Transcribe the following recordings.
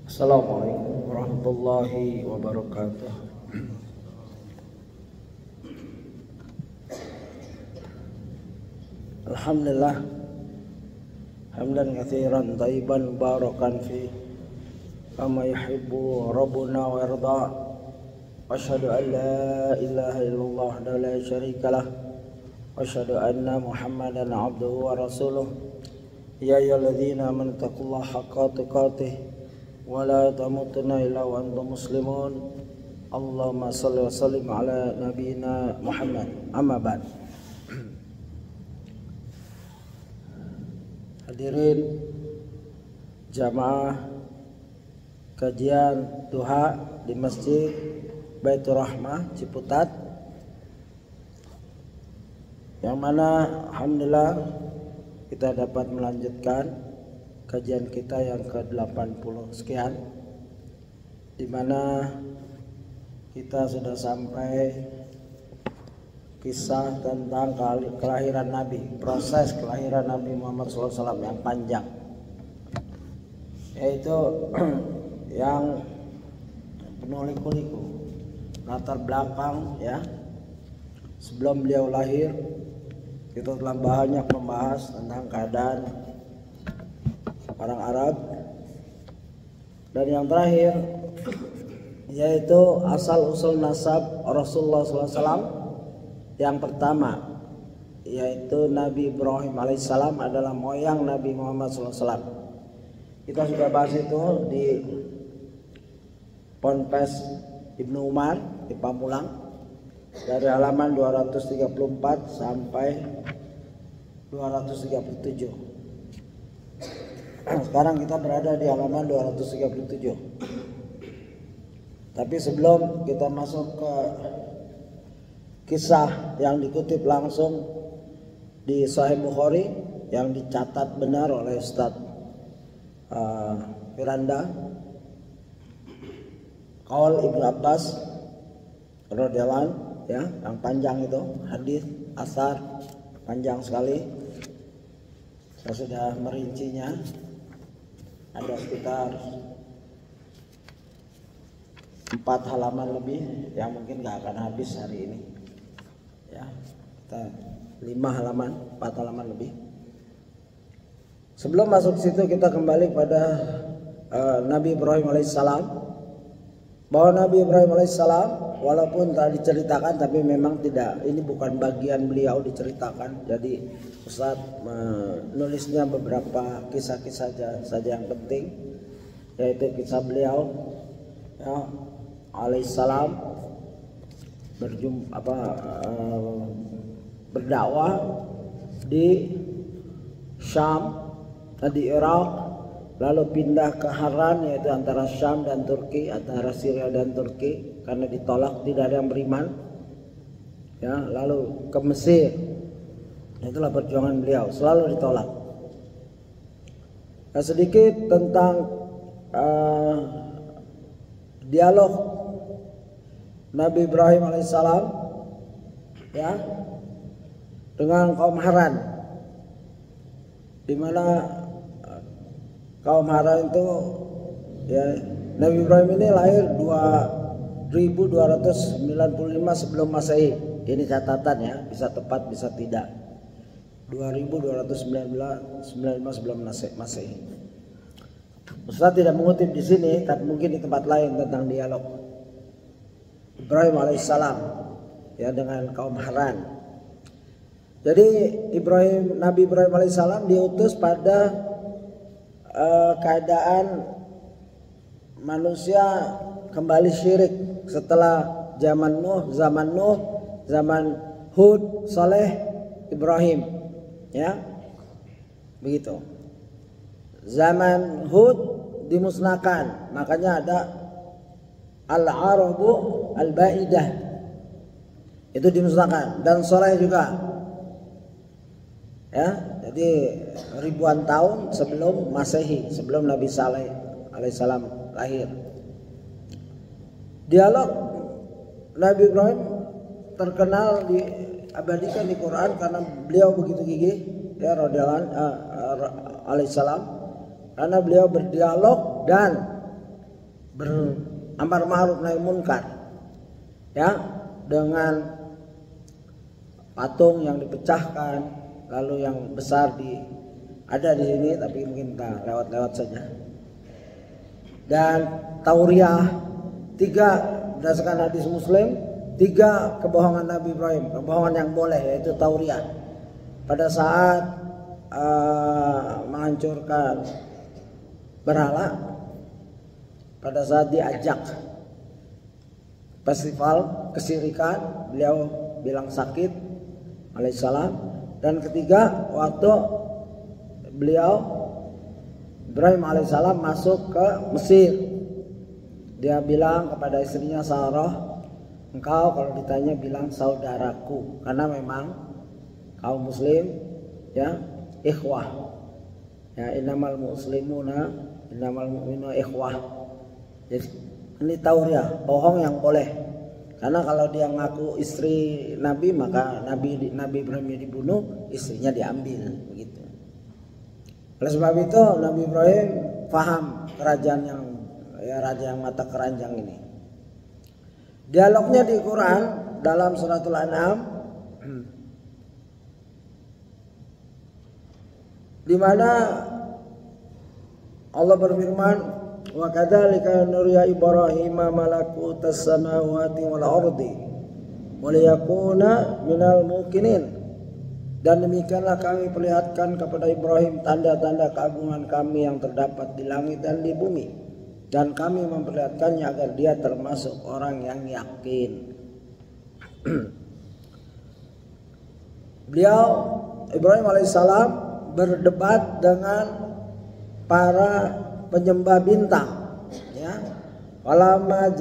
Assalamualaikum warahmatullahi wabarakatuh. Alhamdulillah hamdan katsiran thayyiban mubarakan fi kama yuhibbu rabbuna wa yarda. Asyhadu an la ilaha illallah wahdahu la syarikalah wa asyhadu anna Muhammadan abduhu wa rasuluh. Ya ayyuhalladzina amanu taqullaha haqqa tuqatih wa la tamutunna illa wa antum muslimun. Allahumma shalli wa sallim ala nabiyyina Muhammad. Amma ba'd. Hadirin jamaah kajian duha di Masjid Baitur Rahmah Ciputat, yang mana alhamdulillah kita dapat melanjutkan kajian kita yang ke-80 sekian, di mana kita sudah sampai kisah tentang kelahiran Nabi, proses kelahiran Nabi Muhammad SAW yang panjang, yaitu yang penuh liku-liku, latar belakang ya. Sebelum beliau lahir, kita telah banyak membahas tentang keadaan orang Arab, dan yang terakhir yaitu asal usul nasab Rasulullah SAW. Yang pertama yaitu Nabi Ibrahim alaihissalam adalah moyang Nabi Muhammad SAW. Kita sudah bahas itu di Ponpes Ibnu Umar di Pamulang, dari halaman 234 sampai 237. Sekarang kita berada di halaman 237. Tapi sebelum kita masuk ke kisah yang dikutip langsung di Sahih Bukhari yang dicatat benar oleh Ustaz Firanda, qaul Ibnu Abbas radhiyallahu anhu, ya, yang panjang itu hadis asar panjang sekali. Saya sudah merincinya, ada sekitar 4 halaman lebih yang mungkin gak akan habis hari ini ya. Kita 5 halaman, 4 halaman lebih. Sebelum masuk situ, kita kembali pada Nabi Ibrahim alaihissalam, bahwa Nabi Ibrahim alaihissalam walaupun telah diceritakan, tapi memang tidak, ini bukan bagian beliau diceritakan. Jadi Ustaz menulisnya beberapa kisah-kisah saja yang penting, yaitu kisah beliau ya, alaihissalam berdakwah di Syam, di Irak, lalu pindah ke Haran, yaitu antara Syam dan Turki, antara Syria dan Turki, karena ditolak, tidak ada yang beriman ya. Lalu ke Mesir, itulah perjuangan beliau, selalu ditolak. Nah, sedikit tentang dialog Nabi Ibrahim alaihissalam ya dengan kaum Haran, di mana kaum Haran itu ya, Nabi Ibrahim ini lahir 2295 sebelum Masehi. Ini catatan ya, bisa tepat bisa tidak. 2295 sebelum Masehi. Ustaz tidak mengutip di sini, tapi mungkin di tempat lain tentang dialog Ibrahim alaihissalam ya dengan kaum Haran. Jadi Nabi Ibrahim alaihissalam diutus pada keadaan manusia kembali syirik setelah zaman Nuh, zaman Hud, Saleh, Ibrahim ya, begitu. Zaman Hud dimusnahkan, makanya ada Al-Arabu Al-Ba'idah, itu dimusnahkan, dan Saleh juga ya. Jadi ribuan tahun sebelum Masehi, sebelum Nabi Saleh alaihissalam lahir. Dialog Nabi Ibrahim terkenal diabadikan di Quran karena beliau begitu gigih ya, radhiyallahu alaihissalam, karena beliau berdialog dan beramar ma'ruf nahi munkar, ya, dengan patung yang dipecahkan, lalu yang besar ada di sini, tapi mungkin kita lewat-lewat saja. Dan tauriah, 3 berdasarkan hadis Muslim, 3 kebohongan Nabi Ibrahim, kebohongan yang boleh, yaitu tauriah. Pada saat menghancurkan berhala, pada saat diajak festival kesirikan, beliau bilang sakit alaihissalam. Dan ketiga, waktu beliau Ibrahim alaihissalam masuk ke Mesir, dia bilang kepada istrinya Sarah, engkau kalau ditanya bilang saudaraku, karena memang kaum muslim, ya, ikhwah, ya, innamal mu'minuna ikhwah. Jadi ini tauriah, bohong yang boleh, karena kalau dia ngaku istri Nabi, maka Nabi Ibrahim dibunuh, istrinya diambil, begitu. Oleh sebab itu Nabi Ibrahim paham kerajaan yang, ya, raja yang mata keranjang ini. Dialognya di Quran dalam suratul An'am, di mana Allah berfirman, wa kadzalika nuriya Ibrahim malakutas samawati wal ardi wa liyakuna minal muqinin. Dan demikianlah kami perlihatkan kepada Ibrahim tanda-tanda keagungan kami yang terdapat di langit dan di bumi, dan kami memperlihatkannya agar dia termasuk orang yang yakin. Beliau Ibrahim alaihissalam berdebat dengan para penyembah bintang, ya. Falamma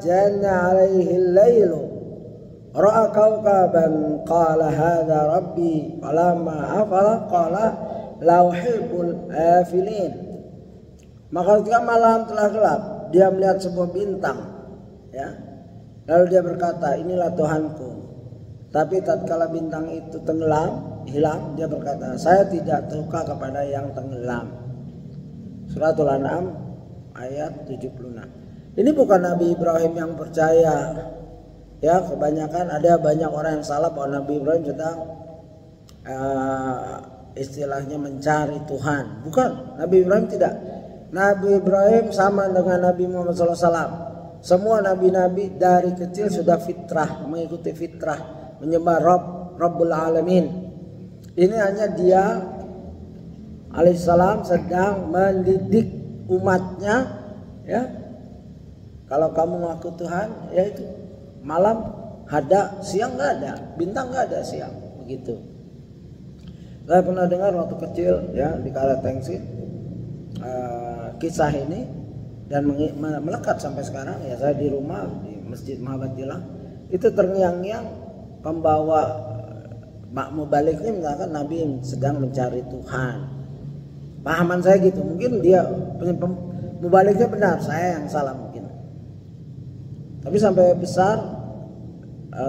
janna alaihi al-lailu ra'a kawkaban qala hadza rabbi falamma afala qala la uhibbul afilin. Maka ketika malam telah gelap, dia melihat sebuah bintang, ya. Lalu dia berkata, inilah Tuhanku. Tapi tatkala bintang itu tenggelam, hilang, dia berkata, saya tidak suka kepada yang tenggelam. Suratul An'am ayat 76. Ini bukan Nabi Ibrahim yang percaya. Ya, kebanyakan ada banyak orang yang salah bahwa Nabi Ibrahim sedang istilahnya mencari Tuhan. Bukan, Nabi Ibrahim tidak. Nabi Ibrahim sama dengan Nabi Muhammad SAW. Semua nabi-nabi dari kecil sudah fitrah, mengikuti fitrah, menyembah Rabbul Alamin. Ini hanya dia alaihissalam sedang mendidik umatnya, ya. Kalau kamu ngaku Tuhan, ya itu. Malam ada, siang nggak ada, bintang nggak ada siang, begitu. Saya pernah dengar waktu kecil, ya, di Kaletengsi, kisah ini, dan melekat sampai sekarang. Ya, saya di rumah di Masjid Mahabatilah itu terngiang-ngiang pembawa mubaliknya mengatakan Nabi sedang mencari Tuhan. Pahaman saya gitu, mungkin dia mubaliknya benar, saya yang salah mungkin. Tapi sampai besar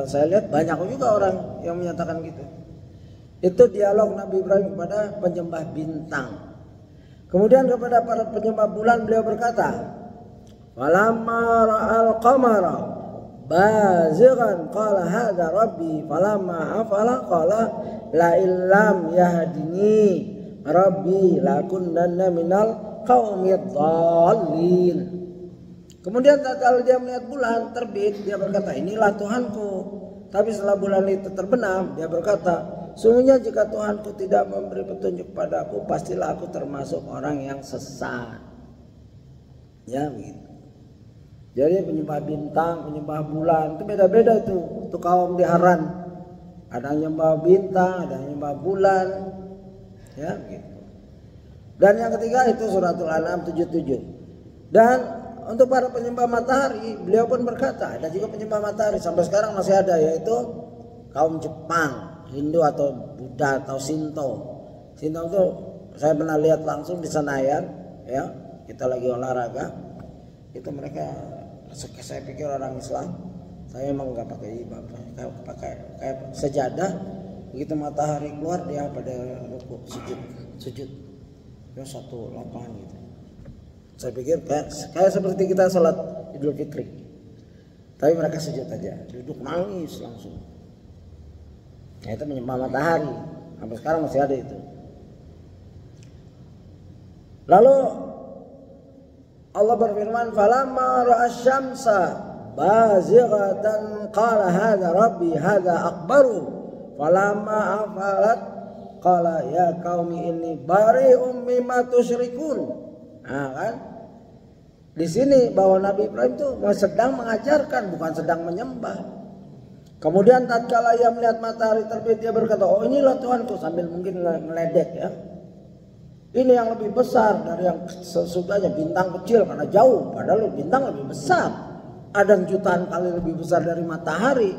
saya lihat banyak juga orang yang menyatakan gitu. Itu dialog Nabi Ibrahim kepada penyembah bintang. Kemudian kepada para penyembah bulan beliau berkata, "Falamma ra'al qamara bazighan qala hadza rabbi falamma afala qala la illam yahdini rabbi lakunanna minal qaumid dhallin." Kemudian tatkala dia melihat bulan terbit, dia berkata, inilah Tuhanku. Tapi setelah bulan itu terbenam, dia berkata, sungguhnya jika Tuhanku tidak memberi petunjuk padaku, pastilah aku termasuk orang yang sesat. Ya, begitu. Jadi penyembah bintang, penyembah bulan, itu beda-beda itu. Itu kaum di Haran. Ada yang nyembah bintang, ada yang nyembah bulan. Ya, begitu. Dan yang ketiga itu suratul An'am 77. Dan untuk para penyembah matahari, beliau pun berkata, ada juga penyembah matahari sampai sekarang masih ada, yaitu kaum Jepang, Hindu atau Buddha atau Shinto. Shinto itu saya pernah lihat langsung di Senayan, ya, kita lagi olahraga, itu mereka, saya pikir orang Islam, saya emang nggak pakai kayak sejadah, begitu matahari keluar dia pada rukuk sujud, ya, satu lapangan gitu. Saya pikir kayak seperti kita sholat Idul Fitri. Tapi mereka sujud aja, duduk nangis langsung. Nah, itu menyembah matahari. Sampai sekarang masih ada itu. Lalu Allah berfirman, "Falamma ra'a asy-syamsa bazighatan qala hadza rabbi hadza akbaru." Falamma afalat qala ya qaumi inni bari'um mimma tusyrikun. Nah, kan? Di sini bahwa Nabi Ibrahim itu sedang mengajarkan, bukan sedang menyembah. Kemudian tatkala ia melihat matahari terbit, dia berkata, "Oh, inilah Tuhanku," sambil mungkin ngeledek ya. Ini yang lebih besar dari yang sesudahnya, bintang kecil karena jauh, padahal bintang lebih besar. Ada jutaan kali lebih besar dari matahari.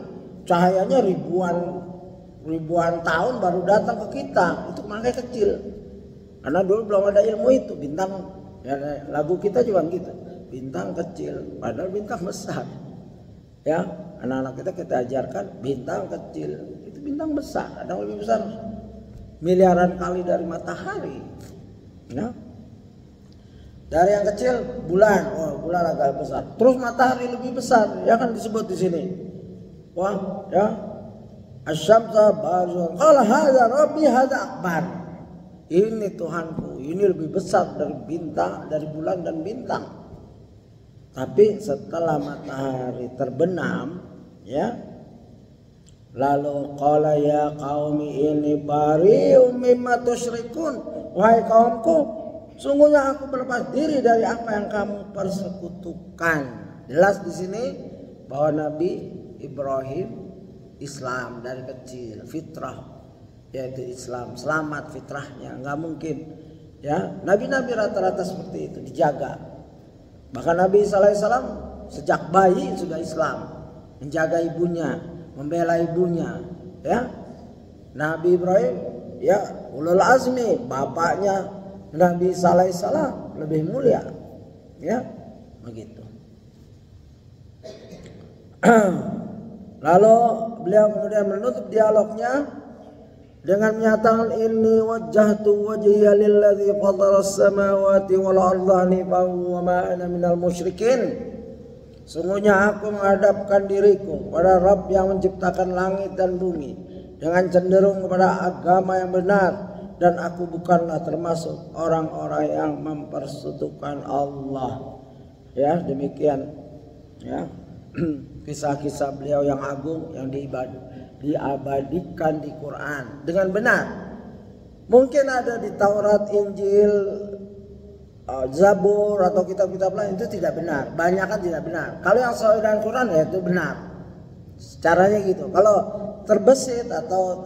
Cahayanya ribuan tahun baru datang ke kita. Itu makanya kecil. Karena dulu belum ada ilmu itu, bintang ya, lagu kita juga gitu. Bintang kecil, padahal bintang besar. Ya, anak-anak kita ajarkan bintang kecil, itu bintang besar, ada yang lebih besar miliaran kali dari matahari. Ya. Dari yang kecil bulan, oh bulan agak besar. Terus matahari lebih besar, ya kan disebut di sini. Wah, ya. Asy-syamsa barzun. Qala hadza rabbi hadza akbar. Ini Tuhanku, ini lebih besar dari bintang, dari bulan dan bintang. Tapi setelah matahari terbenam, ya, lalu qala ya qaumi ini bari'um mimma tusyrikun. Wahai kaumku, sungguhnya aku berlepas diri dari apa yang kamu persekutukan. Jelas di sini bahwa Nabi Ibrahim Islam dari kecil, fitrah yaitu Islam, selamat fitrahnya, nggak mungkin. Ya, nabi-nabi rata-rata seperti itu dijaga. Bahkan Nabi SAW sejak bayi sudah Islam, menjaga ibunya, membela ibunya. Ya, Nabi Ibrahim, ya ulul azmi, bapaknya Nabi SAW lebih mulia. Ya, begitu. Lalu beliau kemudian menutup dialognya dengan menyatakan inni wajjahtu wajhiya lilladzi fatara as-samawati wal arda hanifan wa ma ana minal musyrikin. Sungguhnya aku menghadapkan diriku pada Rabb yang menciptakan langit dan bumi dengan cenderung kepada agama yang benar, dan aku bukanlah termasuk orang-orang yang mempersekutukan Allah. Ya, demikian ya. Kisah-kisah beliau yang agung yang diabadikan di Quran dengan benar. Mungkin ada di Taurat, Injil, Zabur atau kitab-kitab lain, itu tidak benar. Banyak kan tidak benar. Kalau yang sesuai dengan Quran ya itu benar. Caranya gitu. Kalau terbesit atau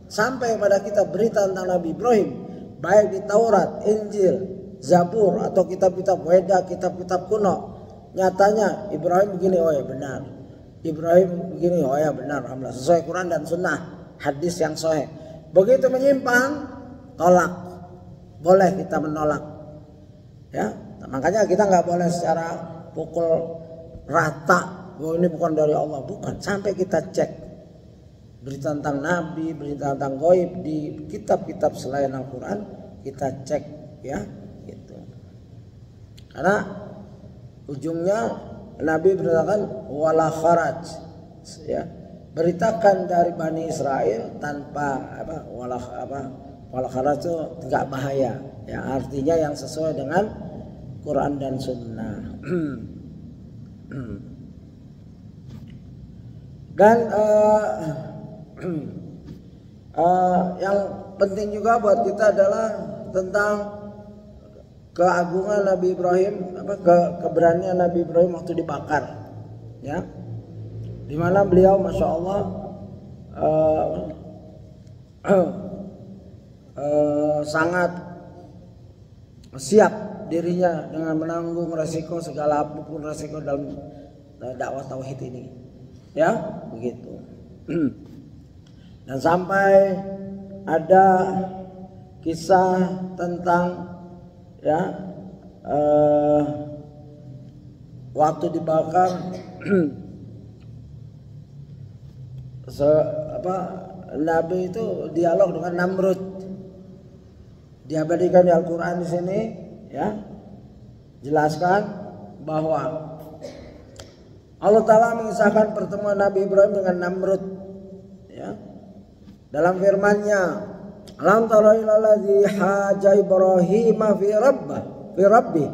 sampai pada kita berita tentang Nabi Ibrahim, baik di Taurat, Injil, Zabur atau kitab-kitab Weda, kitab-kitab kuno, nyatanya Ibrahim begini, oh ya benar. Ibrahim begini, oh ya benar, alhamdulillah, sesuai Quran dan Sunnah, hadis yang sahih. Begitu menyimpang, tolak. Boleh kita menolak. Ya, makanya kita nggak boleh secara pukul rata, oh ini bukan dari Allah, bukan. Sampai kita cek berita tentang Nabi, berita tentang gaib di kitab-kitab selain Al-Quran, kita cek ya, gitu. Karena ujungnya Nabi beritakan wala kharaj, ya, beritakan dari Bani Israel tanpa wala kharaj itu tidak bahaya, ya, artinya yang sesuai dengan Quran dan Sunnah. Dan yang penting juga buat kita adalah tentang keagungan Nabi Ibrahim, keberanian Nabi Ibrahim waktu dibakar, ya, dimana beliau masya Allah sangat siap dirinya dengan menanggung resiko segala apapun resiko dalam dakwah tauhid ini, ya, begitu. Dan sampai ada kisah tentang ya waktu dibakar Nabi itu dialog dengan Namrud, diabadikan di Al-Quran di sini, ya. jelaskan bahwa Allah Ta'ala mengisahkan pertemuan Nabi Ibrahim dengan Namrud, ya. Dalam firman-Nya, alam tara ilal ladzi haja Ibrahim fi rabbih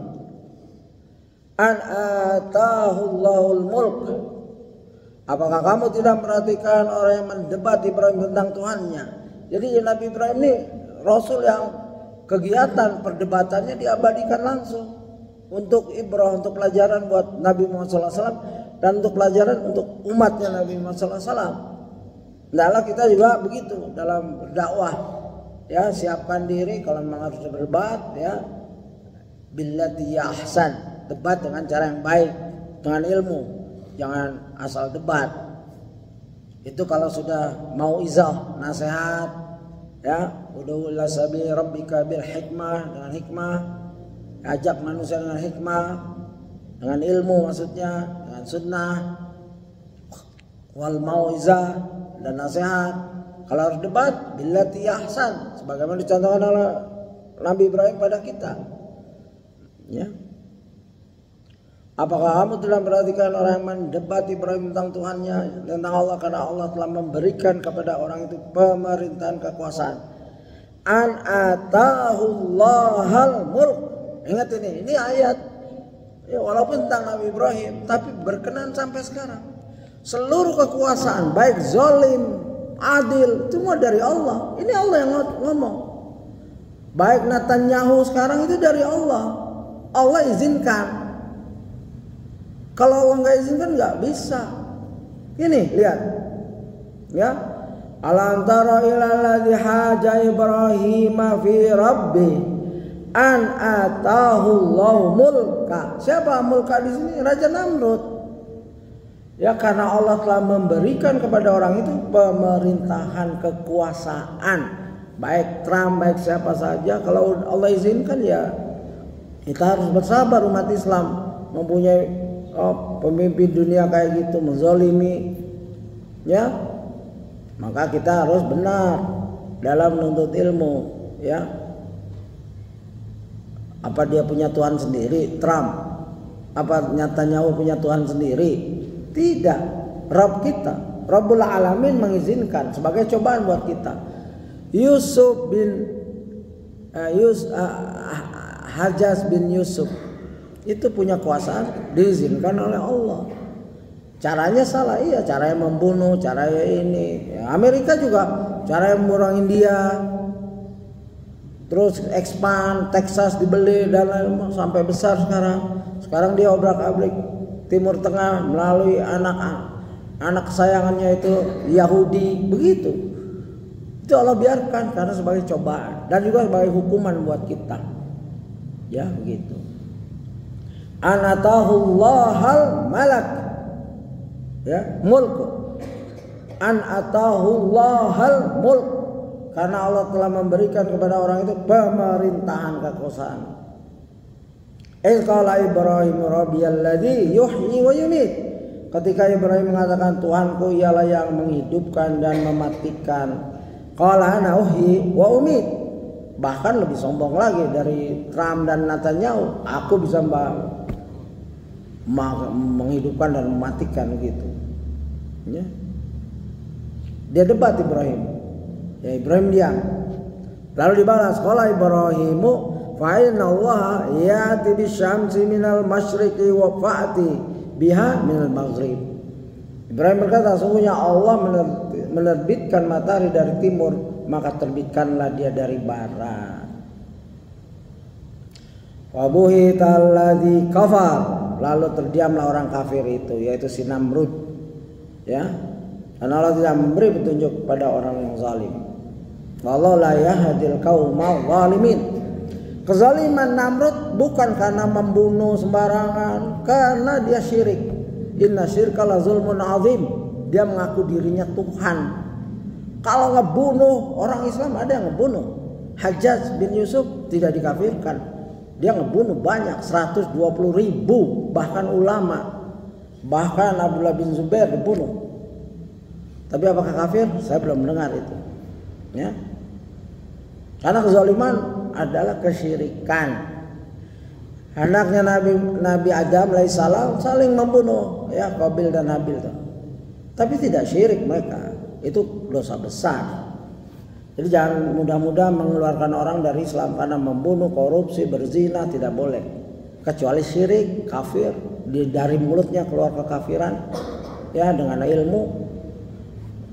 an atahu Allahul mulk. Apakah kamu tidak perhatikan orang yang mendebat Ibrahim tentang Tuhannya? Jadi Nabi Ibrahim ini Rasul yang kegiatan perdebatannya diabadikan langsung untuk ibrah, untuk pelajaran buat Nabi Muhammad SAW dan untuk pelajaran untuk umatnya Nabi Muhammad SAW. Nah, kita juga begitu dalam berdakwah, ya, siapkan diri kalau memang harus berdebat, ya, billati ahsan, debat dengan cara yang baik, dengan ilmu, jangan asal debat. Itu kalau sudah mau izah, nasihat, ya, ud'u ila sabili rabbika bil hikmah, dengan hikmah, ajak manusia dengan hikmah, dengan ilmu maksudnya, dengan sunnah, wal mau'izah, dan nasihat. Kalau harus debat, billati ahsan, sebagaimana dicontohkan oleh Nabi Ibrahim pada kita, ya. Apakah kamu telah perhatikan orang yang mendebat Ibrahim tentang Tuhannya, tentang Allah, karena Allah telah memberikan kepada orang itu pemerintahan kekuasaan. An atahullahal mulk. Ingat ini ayat, ya, walaupun tentang Nabi Ibrahim, tapi berkenan sampai sekarang. Seluruh kekuasaan, baik zalim, adil, semua dari Allah. Ini Allah yang ngomong. Baik Netanyahu sekarang itu dari Allah. Allah izinkan. Kalau Allah nggak izinkan nggak bisa. Ini lihat, ya. Alam tara ilal ladzi haja Ibrahim fi rabbi an atahu Allahu mulka. Siapa mulka di sini? Raja Namrud. Ya, karena Allah telah memberikan kepada orang itu pemerintahan kekuasaan, baik Trump, baik siapa saja. Kalau Allah izinkan, ya kita harus bersabar umat Islam mempunyai pemimpin dunia kayak gitu, menzalimi, ya, maka kita harus benar dalam menuntut ilmu, ya. Apa dia punya Tuhan sendiri, Trump? Apa Netanyahu punya Tuhan sendiri? Tidak. Rabb kita, Rabbul Alamin mengizinkan sebagai cobaan buat kita. Hajjaj bin Yusuf itu punya kuasa, diizinkan oleh Allah. Caranya salah, iya, caranya membunuh, caranya ini. Ya, Amerika juga caranya membunuh India, terus expand, Texas dibeli dan lain-lain sampai besar sekarang. Sekarang dia obrak-abrik Timur Tengah melalui anak kesayangannya itu Yahudi, begitu. Itu Allah biarkan karena sebagai cobaan dan juga sebagai hukuman buat kita. Ya, begitu. Anatahullahal malak, ya, mulk. Anatahullahal mulk, karena Allah telah memberikan kepada orang itu pemerintahan kekuasaan. Qala Ibrahim rabbiyalladzi yuhyi wa yumiit. Ketika Ibrahim mengatakan Tuhanku ialah yang menghidupkan dan mematikan. Qala ana uhyi wa umiit. Bahkan lebih sombong lagi dari Trump dan Netanyahu. Aku bisa menghidupkan dan mematikan gitu. Ya. Dia debat Ibrahim. Ya, Ibrahim diam. Lalu dibalas, qala Ibrahimu fa inna Allah ya'ti bisyamsi minal masyriqi wa fa'ti biha minal maghrib. Ibrahim berkata, sungguhnya Allah menerbitkan matahari dari timur, maka terbitkanlah dia dari barat. Wa buhital ladzi kafar, lalu terdiamlah orang kafir itu, yaitu si Namrud, ya, karena Allah tidak memberi petunjuk pada orang yang zalim. Wallahu la yahdil qaumal zalimin. Kezaliman Namrud bukan karena membunuh sembarangan, karena dia syirik. Inna syirka la zulmun azim. Dia mengaku dirinya Tuhan. Kalau ngebunuh orang Islam, ada yang ngebunuh. Hajjaj bin Yusuf tidak dikafirkan. Dia ngebunuh banyak, 120.000, bahkan ulama, bahkan Abdullah bin Zubair dibunuh. Tapi apakah kafir? Saya belum mendengar itu. Ya. Karena kezaliman adalah kesyirikan. Anaknya Nabi Adam alaihissalam saling membunuh, ya, Qabil dan Habil tuh. Tapi tidak syirik mereka, itu dosa besar. Jadi jangan mudah-mudah mengeluarkan orang dari Islam karena membunuh, korupsi, berzina, tidak boleh. Kecuali syirik, kafir, dari mulutnya keluar kekafiran, ya, dengan ilmu.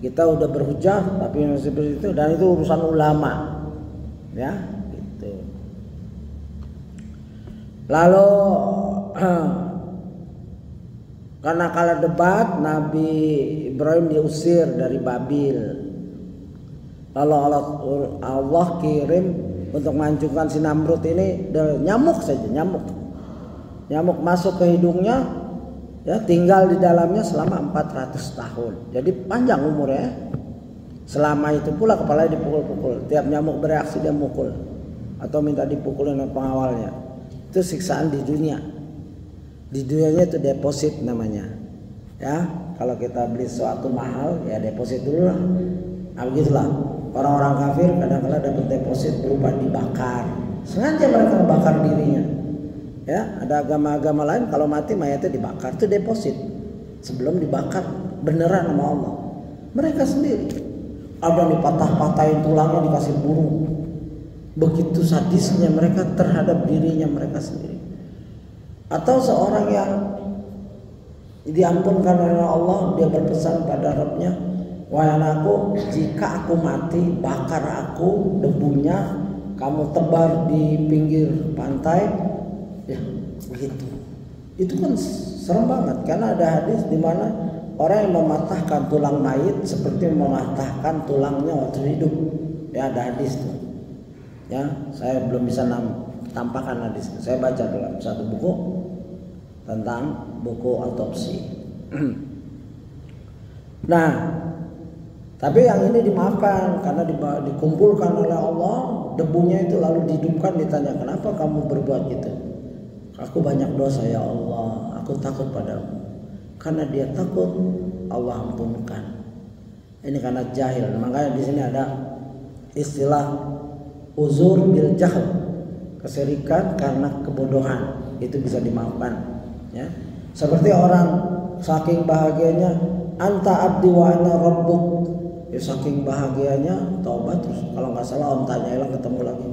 Kita udah berhujah tapi masih seperti itu, dan itu urusan ulama, ya, gitu. Lalu karena kalah debat, Nabi Ibrahim diusir dari Babil. Lalu Allah kirim untuk menghancurkan si Namrud ini nyamuk saja, nyamuk masuk ke hidungnya, ya, tinggal di dalamnya selama 400 tahun. Jadi panjang umurnya. Selama itu pula kepalanya dipukul-pukul. Tiap nyamuk bereaksi dia mukul atau minta dipukulin oleh pengawalnya. Itu siksaan di dunia. Di dunianya itu deposit namanya. Ya, kalau kita beli sesuatu mahal, ya deposit dulu lah. Nah, begitulah. Orang-orang kafir kadang-kadang dapat deposit berupa dibakar. Sengaja mereka membakar dirinya. Ya, ada agama-agama lain kalau mati mayatnya dibakar, itu deposit. Sebelum dibakar beneran sama Allah. Mereka sendiri ada dipatah-patahin tulangnya dikasih burung. Begitu sadisnya mereka terhadap dirinya mereka sendiri. Atau seorang yang diampunkan oleh Allah, dia berpesan pada Rabbnya, wahai anakku, jika aku mati, bakar aku, debunya kamu tebar di pinggir pantai. Ya, begitu. Itu kan serem banget karena ada hadis di mana orang yang mematahkan tulang mayit seperti mematahkan tulangnya waktu hidup. Ya, ada hadis tuh. Ya, saya belum bisa tampakkan hadis. Saya baca dalam satu buku tentang buku autopsi. Nah, tapi yang ini dimaafkan karena dikumpulkan oleh Allah, debunya itu lalu dihidupkan, ditanya, kenapa kamu berbuat gitu? Aku banyak dosa ya Allah, aku takut padamu. Karena dia takut, Allah ampunkan. Ini karena jahil. Makanya di sini ada istilah uzur bil jahl, kesirikan karena kebodohan, itu bisa dimaafkan. Ya, seperti orang saking bahagianya, anta abdi wa ana rabbuk. Ya, saking bahagianya taubat, terus kalau nggak salah Om tanya hilang ketemu lagi.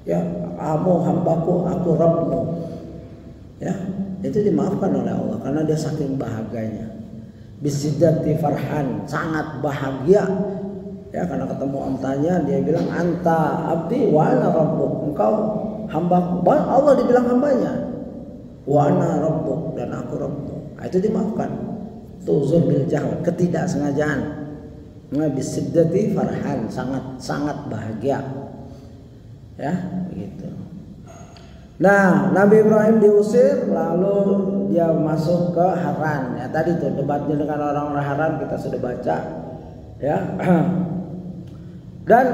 Ya, kamu hambaku, aku Rabbmu. Ya, itu dimaafkan oleh Allah karena dia saking bahagianya. Bisiddati farhan, sangat bahagia. Ya, karena ketemu Om tanya, dia bilang anta abdi wa ana rabbuk. Engkau hambaku. Allah dibilang hambanya. Wa ana rabbuk, dan aku Rabbmu. Nah, itu dimaafkan. Tuzur bil jahl, ketidaksengajaan. Bisiddati farhan, sangat bahagia. Ya, begitu. Nah, Nabi Ibrahim diusir, lalu dia masuk ke Haran. Ya, tadi tuh debatnya dengan orang-orang Haran kita sudah baca. Ya, dan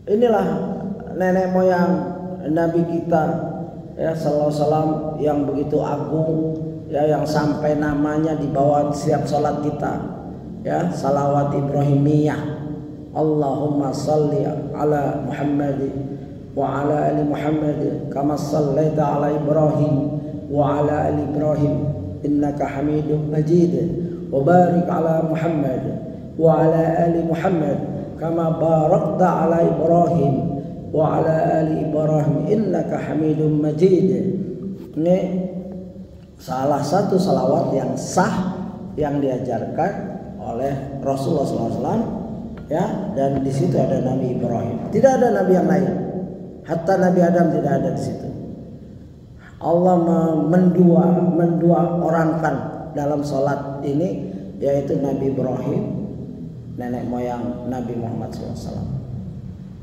inilah nenek moyang Nabi kita, ya, sallallahu alaihi wasallam, yang begitu agung, ya, yang sampai namanya dibawa setiap sholat kita. Ya, salawat Ibrahimiyah. Allahumma salli ala Muhammad wa ala ali Muhammad kama sallaita ala Ibrahim wa ala ali Ibrahim innaka Hamidum Majid wa barik ala Muhammad wa ala ali Muhammad kama barakta ala Ibrahim wa ala ali Ibrahim innaka Hamidum Majid. Ini salah satu salawat yang sah yang diajarkan oleh Rasulullah SAW, ya, dan di situ ada Nabi Ibrahim. Tidak ada nabi yang lain. Hatta Nabi Adam tidak ada di situ. Allah mendua orangkan dalam sholat ini, yaitu Nabi Ibrahim, nenek moyang Nabi Muhammad SAW.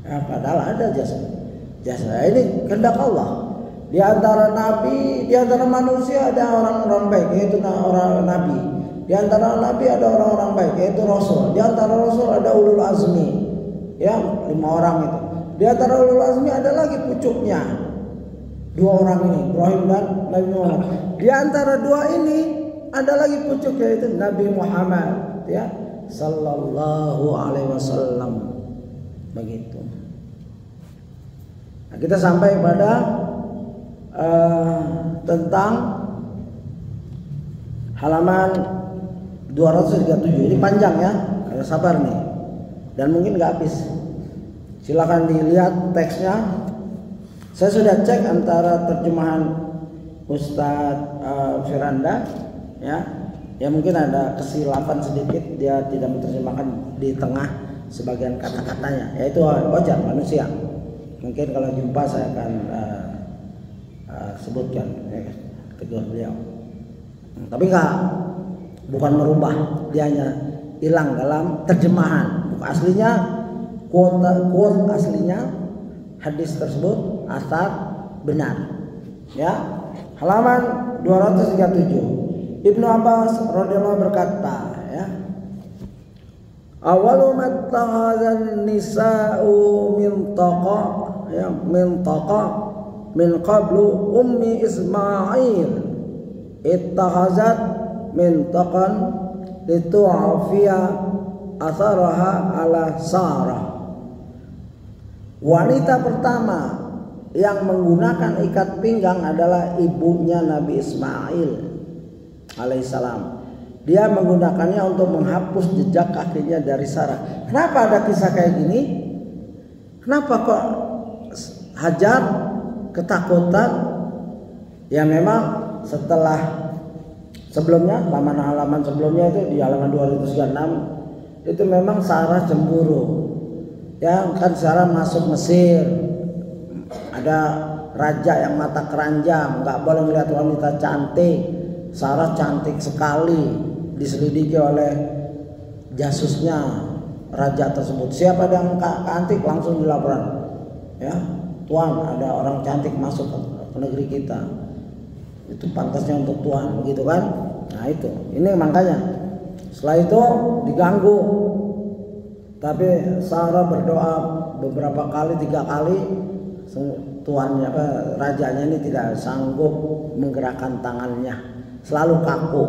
Ya, padahal ada jasa ini kehendak Allah. Di antara nabi, di antara manusia ada orang-orang baik, yaitu orang nabi. Di antara nabi ada orang-orang baik, yaitu rasul. Di antara rasul ada ulul azmi, ya, 5 orang itu. Di antara ulul azmi ada lagi pucuknya, 2 orang ini, Ibrahim dan Nabi Muhammad. Di antara 2 ini ada lagi pucuk, yaitu Nabi Muhammad, ya, sallallahu alaihi wasallam. Begitu. Nah, kita sampai pada tentang halaman 237. Ini panjang ya, harus sabar nih. Dan mungkin nggak habis. Silakan dilihat teksnya. Saya sudah cek antara terjemahan Ustadz Firanda, ya mungkin ada kesilapan sedikit, dia tidak menerjemahkan di tengah sebagian kata-katanya. Ya itu wajar, manusia. Mungkin kalau jumpa saya akan sebutkan, tegur beliau. Tapi bukan merubah, dia hanya hilang dalam terjemahan. Aslinya quote aslinya hadis tersebut asar benar. Ya, halaman 237. Ibnu Abbas radhiyallahu berkata, ya, awalu mattakhazan nisa'u min taqa min qablu ummi Ismail ittakhazat min taqan litu'afiya atharaha ala Sarah. Wanita pertama yang menggunakan ikat pinggang adalah ibunya Nabi Ismail alaihissalam. Dia menggunakannya untuk menghapus jejak kakinya dari Sarah. Kenapa ada kisah kayak gini? Kenapa kok Hajar ketakutan? Ya memang setelah sebelumnya, halaman sebelumnya itu di halaman 236 itu memang Sarah cemburu. Ya kan Sarah masuk Mesir, ada raja yang mata keranjang, nggak boleh melihat wanita cantik. Sarah cantik sekali, diselidiki oleh jasusnya raja tersebut. Siapa yang cantik langsung dilaporan, ya Tuan ada orang cantik masuk ke negeri kita, itu pantasnya untuk Tuan, begitu kan? Nah itu, ini makanya setelah itu diganggu. Tapi Sarah berdoa beberapa kali, 3 kali, tuannya rajanya ini tidak sanggup menggerakkan tangannya, selalu kaku,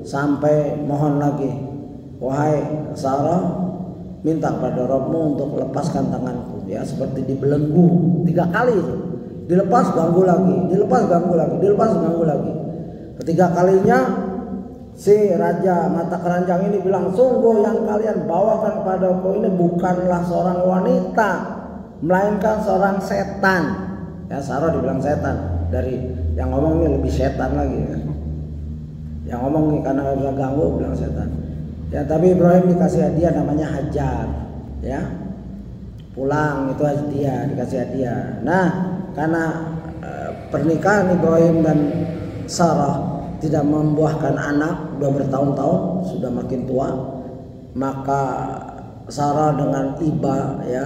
sampai mohon lagi, wahai Sarah, minta pada Rabbmu untuk lepaskan tanganku, ya seperti dibelenggu 3 kali itu. Dilepas ganggu lagi, dilepas ganggu lagi, dilepas ganggu lagi. Ketiga kalinya si raja mata keranjang ini bilang, sungguh yang kalian bawakan padaku ini bukanlah seorang wanita, melainkan seorang setan. Ya Sarah dibilang setan, dari yang ngomong ini lebih setan lagi. Ya. Yang ngomong nih karena gak bisa ganggu bilang setan. Ya tapi Ibrahim dikasih hadiah namanya Hajar. Ya pulang itu hadiah, dikasih hadiah. Nah karena pernikahan Ibrahim dan Sarah tidak membuahkan anak, sudah bertahun-tahun, sudah makin tua, maka Sarah dengan iba ya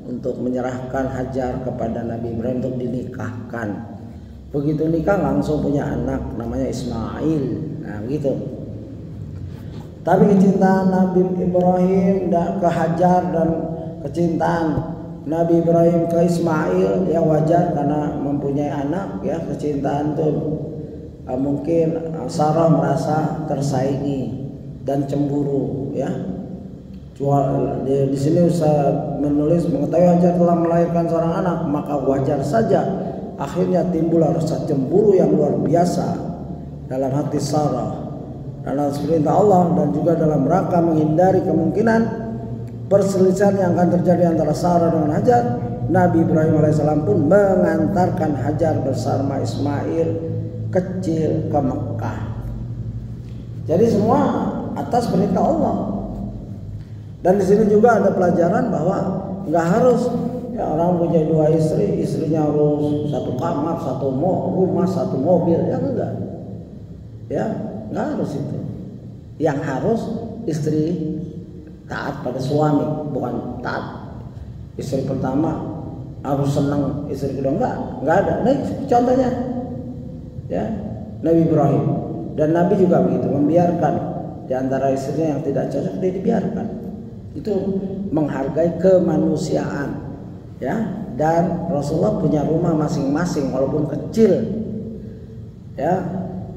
untuk menyerahkan Hajar kepada Nabi Ibrahim untuk dinikahkan. Begitu nikah langsung punya anak namanya Ismail. Nah begitu. Tapi kecintaan Nabi Ibrahim ke Hajar dan kecintaan Nabi Ibrahim ke Ismail ya wajar karena mempunyai anak, ya kecintaan itu mungkin Sarah merasa tersaingi dan cemburu, ya. Di sini Ustaz menulis mengetahui Hajar telah melahirkan seorang anak, maka wajar saja akhirnya timbul rasa cemburu yang luar biasa dalam hati Sarah. Dalam perintah Allah dan juga dalam rangka menghindari kemungkinan perselisihan yang akan terjadi antara Sarah dengan Hajar, Nabi Ibrahim alaihissalam pun mengantarkan Hajar bersama Ismail kecil ke Mekah. Jadi semua atas perintah Allah. Dan di sini juga ada pelajaran bahwa nggak harus ya orang punya 2 istri, istrinya harus 1 kamar, 1 rumah, 1 mobil, ya enggak. Ya nggak harus itu. Yang harus istri taat pada suami, bukan taat istri pertama harus senang istri kedua, enggak ada. Nah contohnya ya Nabi Ibrahim dan Nabi juga begitu, membiarkan di antara istrinya yang tidak cocok dia dibiarkan. Itu menghargai kemanusiaan, ya. Dan Rasulullah punya rumah masing-masing walaupun kecil, ya.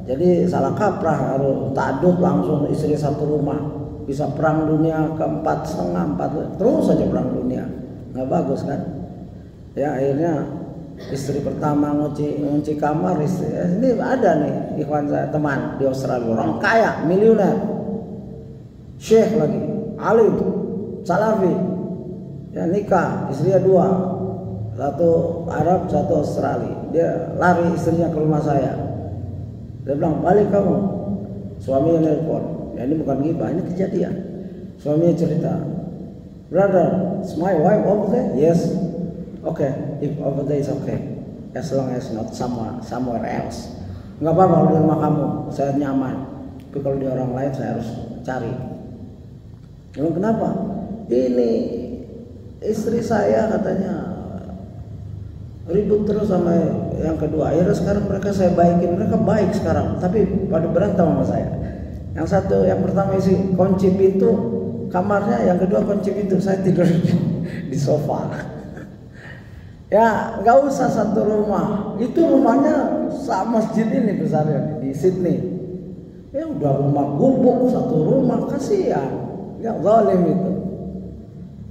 Jadi salah kaprah harus ta'adud langsung istri 1 rumah, bisa perang dunia ke-4 setengah 4 terus saja perang dunia, nggak bagus kan? Ya akhirnya istri pertama ngunci kamar, ini ada nih ikhwan saya, teman di Australia, orang kaya, miliuner, syekh lagi, alim, salafi, ya nikah, istrinya 2, satu Arab, satu Australia. Dia lari istrinya ke rumah saya, dia bilang balik kamu, suaminya nelpon, ya ini bukan ghibah, ini kejadian. Suaminya cerita, brother, is my wife over there? Yes. Okay, if over there is okay, as long as not somewhere else. Nggak apa-apa kalau di rumah kamu, saya nyaman. Tapi kalau di orang lain saya harus cari. Lalu kenapa? Ini istri saya katanya ribut terus sama yang kedua. Akhirnya sekarang mereka saya baikin, mereka baik sekarang. Tapi pada berantem sama saya. Yang satu, yang pertama isi kunci pintu kamarnya, yang kedua kunci pintu, saya tidur di sofa. Ya nggak usah satu rumah, itu rumahnya sama masjid ini besarnya di Sydney. Ya udah rumah gubuk satu rumah, kasihan, yang zalim itu.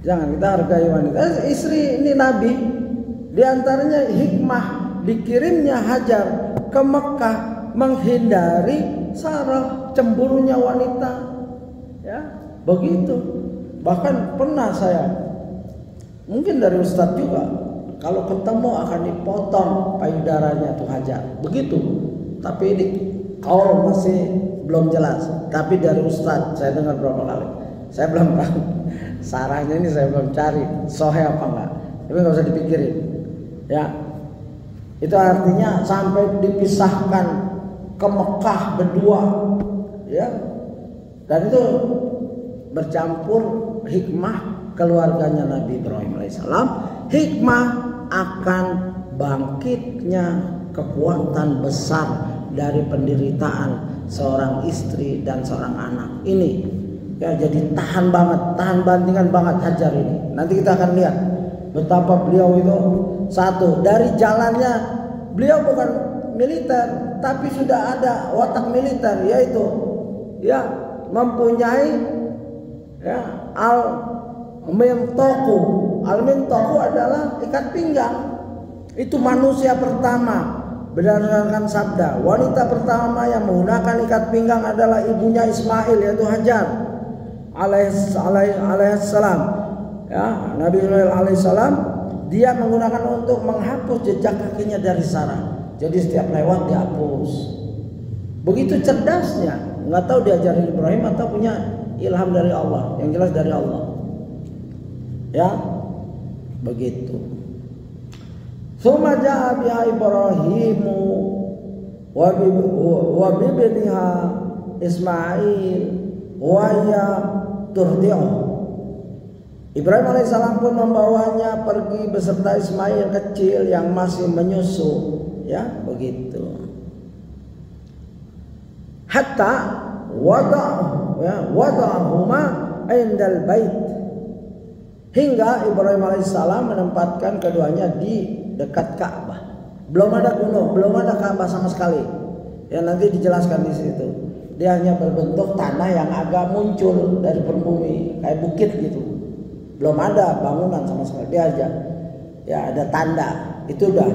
Jangan, kita hargai wanita. Istri ini Nabi, diantaranya hikmah dikirimnya Hajar ke Mekah menghindari Sarah, cemburunya wanita. Ya begitu. Bahkan pernah saya, mungkin dari Ustadz juga, kalau ketemu akan dipotong payudaranya tuh Hajar, begitu. Tapi ini kaul masih belum jelas. Tapi dari Ustadz saya dengar berapa kali. Saya belum tahu sarahnya ini, saya belum cari sohe apa enggak. Tapi nggak usah dipikirin. Ya, itu artinya sampai dipisahkan ke Mekah berdua, ya. Dan itu bercampur hikmah keluarganya Nabi Ibrahim alaihissalam, hikmah akan bangkitnya kekuatan besar dari penderitaan seorang istri dan seorang anak ini. Ya, jadi tahan bantingan banget Hajar ini. Nanti kita akan lihat betapa beliau itu satu, dari jalannya beliau bukan militer, tapi sudah ada watak militer, yaitu ya mempunyai ya al-mintoku. Al-mintoku adalah ikat pinggang. Itu manusia pertama berdasarkan sabda. Wanita pertama yang menggunakan ikat pinggang adalah ibunya Ismail, yaitu Hajar alaihissalam. Ya, Nabi Ismail alaihissalam, dia menggunakan untuk menghapus jejak kakinya dari Sarah. Jadi setiap lewat dihapus. Begitu cerdasnya. Nggak tahu diajarin Ibrahim atau punya ilham dari Allah. Yang jelas dari Allah. Ya, begitu. Suma ja'a biha Ibrahimu wa bibniha Ismail wa ya turdi'u. Ibrahim alaihissalam pun membawanya pergi beserta Ismail kecil yang masih menyusu, ya begitu. Hatta wada'ahuma indal bait, hingga Ibrahim alaihissalam menempatkan keduanya di dekat Ka'bah. Belum ada gunung, belum ada Ka'bah sama sekali. Ya nanti dijelaskan di situ. Dia hanya berbentuk tanah yang agak muncul dari perbumi, kayak bukit gitu. Belum ada bangunan sama sekali. Dia aja ya ada tanda, itu udah.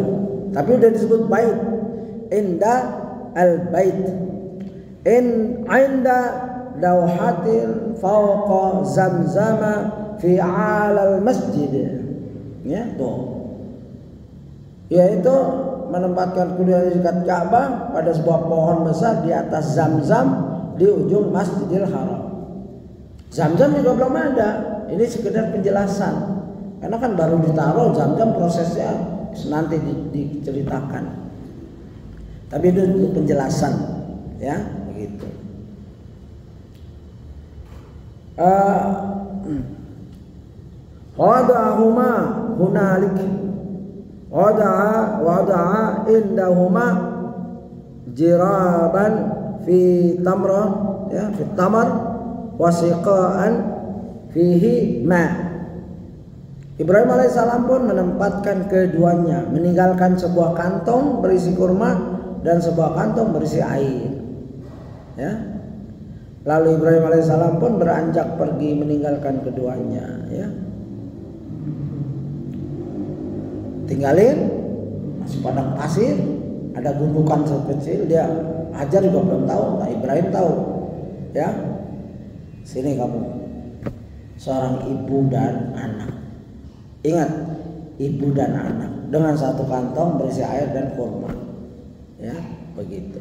Tapi udah disebut bait. Inda al-bait. Inda dawhatin fawqa zamzama fi 'alal masjid. Ya, tuh. Yaitu menempatkan keduanya di dekat Ka'bah pada sebuah pohon besar di atas Zamzam di ujung Masjidil Haram. Zamzam juga belum ada. Ini sekedar penjelasan. Karena kan baru ditaruh Zamzam, prosesnya nanti diceritakan. Tapi itu penjelasan, ya, begitu. Wada'ahuma hunalik. Wada'a indahuma jiraban fi tamra, ya, fi tamar wasiqaan fihi ma. Ibrahim alaihissalam pun menempatkan keduanya, meninggalkan sebuah kantong berisi kurma dan sebuah kantong berisi air. Ya. Lalu Ibrahim alaihissalam pun beranjak pergi meninggalkan keduanya. Ya. Tinggalin padang pasir, ada gundukan sekecil, dia Hajar juga belum tahu, nah Ibrahim tahu. Ya, sini kamu, seorang ibu dan anak. Ingat, ibu dan anak dengan satu kantong berisi air dan kurma. Ya, begitu.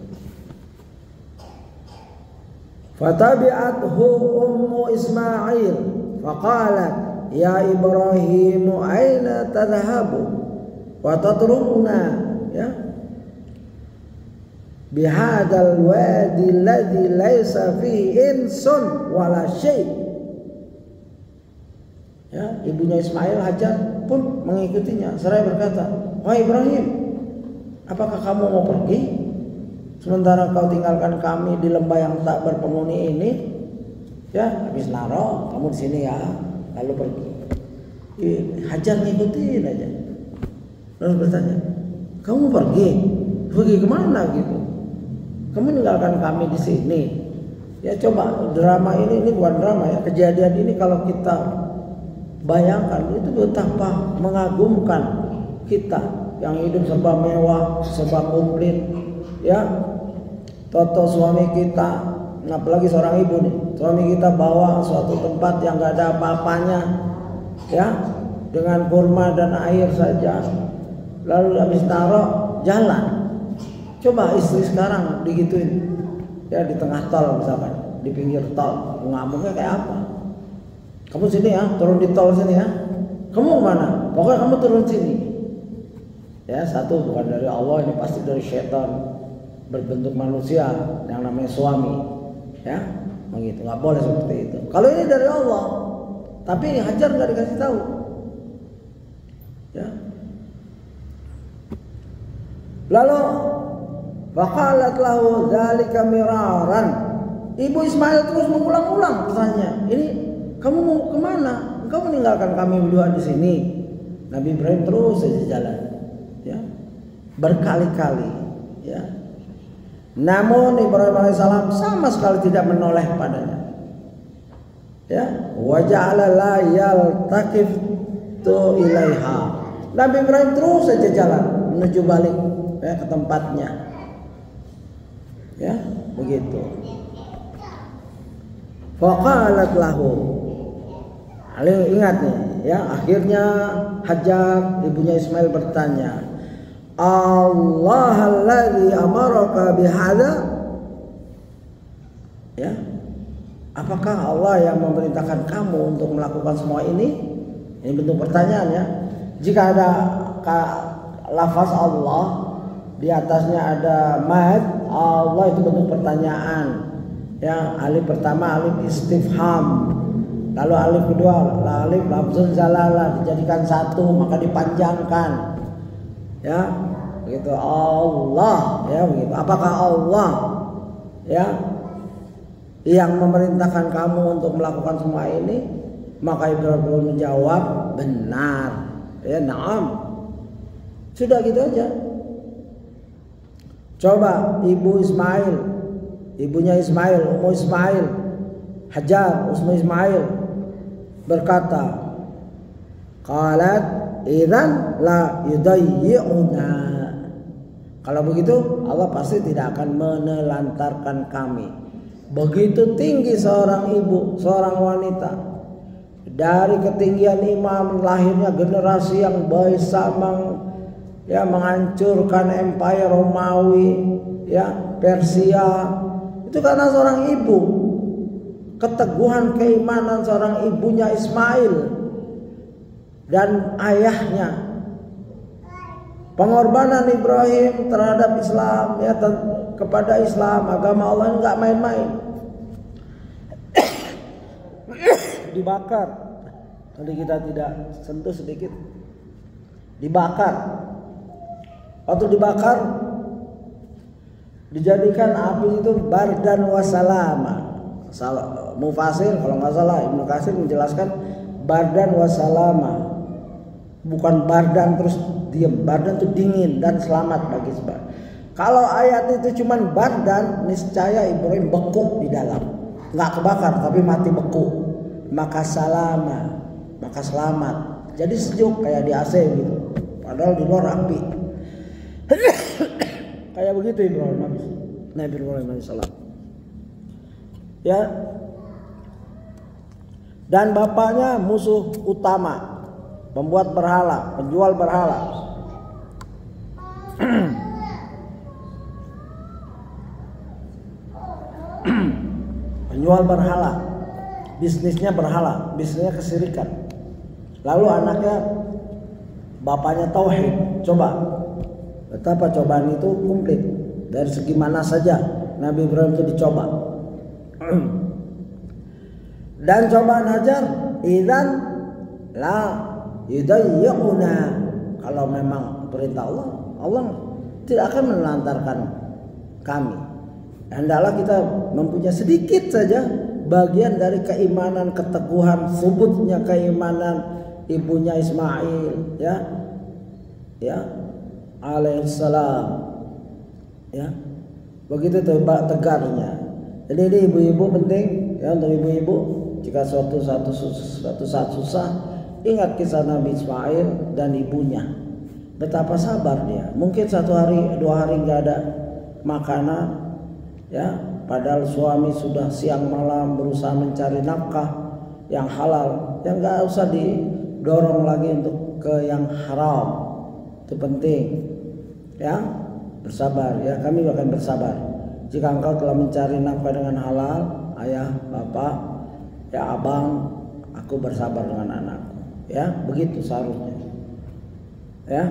Fatabi'athu ummu Ismail faqalat ya Ibrahim aina tadhhabu wa tatrukuna ya bihadzal wadi alladhi laysa fihi insun wala syai'. Ya, ibunya Ismail Hajar pun mengikutinya seraya berkata, "Wahai Ibrahim, apakah kamu mau pergi sementara kau tinggalkan kami di lembah yang tak berpenghuni ini? Ya, habis naro kamu di sini ya, lalu pergi." Hajar ngikutin aja. Lalu bertanya, "Kamu pergi? Pergi kemana gitu? Kamu tinggalkan kami di sini." Ya coba drama ini bukan drama ya, kejadian ini kalau kita bayangkan itu betapa mengagumkan kita yang hidup serba mewah, serba komplit, ya. Toto suami kita, apalagi seorang ibu nih, suami kita bawa suatu tempat yang nggak ada apa-apanya, ya, dengan kurma dan air saja, lalu habis taruh jalan. Coba istri sekarang digituin, ya di tengah tol misalkan, di pinggir tol, ngamuknya kayak apa? Kamu sini ya, turun di tol sini ya. Kamu mana? Pokoknya kamu turun sini. Ya, satu bukan dari Allah, ini pasti dari setan berbentuk manusia yang namanya suami. Ya, begitu. Nggak boleh seperti itu. Kalau ini dari Allah, tapi Hajar nggak dikasih tahu. Ya. Lalu faqalat lahu dzalika miraran. Ibu Ismail terus mengulang-ulang bertanya, "Ini kamu mau kemana? Kamu meninggalkan kami berdua di sini." Nabi Ibrahim terus saja jalan, ya, berkali-kali, ya. Namun Ibrahim alaihissalam sama sekali tidak menoleh padanya. Ya, wa ja'ala la yaltaqif tu ilaiha. Nabi Ibrahim terus saja jalan menuju balik ya, ke tempatnya. Ya, begitu. Faqalat lahu. Ingat nih, ya, akhirnya Hajar ibunya Ismail bertanya, "Allah alladzi amaraka bihadza?" Ya. Apakah Allah yang memerintahkan kamu untuk melakukan semua ini? Ini bentuk pertanyaan ya. Jika ada lafaz Allah di atasnya ada mad, Allah itu bentuk pertanyaan. Ya, alif pertama alif istifham. Lalu alif kedua alif lafzun zalalah, dijadikan satu maka dipanjangkan. Ya, begitu. Allah, ya begitu. Apakah Allah ya yang memerintahkan kamu untuk melakukan semua ini? Maka Ibrahim menjawab, benar. Ya, na'am. Sudah gitu aja. Coba ibu Ismail, ibunya Ismail, Ummu Ismail, Hajar, Ummu Ismail berkata, qalat idzan la yudayyi'una. Kalau begitu Allah pasti tidak akan menelantarkan kami. Begitu tinggi seorang ibu, seorang wanita, dari ketinggian iman lahirnya generasi yang bisa menghancurkan empire Romawi, ya, Persia. Itu karena seorang ibu. Keteguhan keimanan seorang ibunya Ismail dan ayahnya. Pengorbanan Ibrahim terhadap Islam, ya, kepada Islam, agama Allah, enggak main-main. Dibakar. Nanti kita tidak sentuh sedikit. Dibakar. Waktu dibakar, dijadikan api itu bardan wasalama. Mufasir kalau nggak salah Ibnu Katsir menjelaskan bardan wasalama, bukan bardan terus diam. Bardan itu dingin dan selamat bagi sebab. Kalau ayat itu cuman bardan, niscaya Ibrahim beku di dalam, nggak kebakar tapi mati beku. Maka salama, maka selamat. Jadi sejuk kayak di AC gitu. Padahal di luar api. Kayak begitu Nabi Ibrahim alaihissalam. Ya. Dan bapaknya musuh utama, pembuat berhala, penjual berhala. Penjual berhala, bisnisnya berhala, bisnisnya kesirikan. Lalu anaknya, bapaknya tauhid. Coba, betapa cobaan itu komplit. Dari segi mana saja Nabi Ibrahim itu dicoba. Dan cobaan Hajar, idzan la yudayyuna. Kalau memang perintah Allah, Allah tidak akan menelantarkan kami. Hendaklah kita mempunyai sedikit saja bagian dari keimanan, keteguhan, subutnya keimanan ibunya Ismail, ya, alaihissalam, ya, begitu tegarnya. Jadi ini ibu-ibu penting, ya, untuk ibu-ibu jika suatu saat susah, ingat kisah Nabi Ismail dan ibunya. Betapa sabar dia. Mungkin 1 hari, 2 hari nggak ada makanan, ya, padahal suami sudah siang malam berusaha mencari nafkah yang halal, yang nggak usah didorong lagi untuk ke yang haram. Itu penting, ya, bersabar, ya, kami akan bersabar. Jika engkau telah mencari nafkah dengan halal, ayah, bapak, ya, abang, aku bersabar dengan anakku, ya, begitu seharusnya, ya.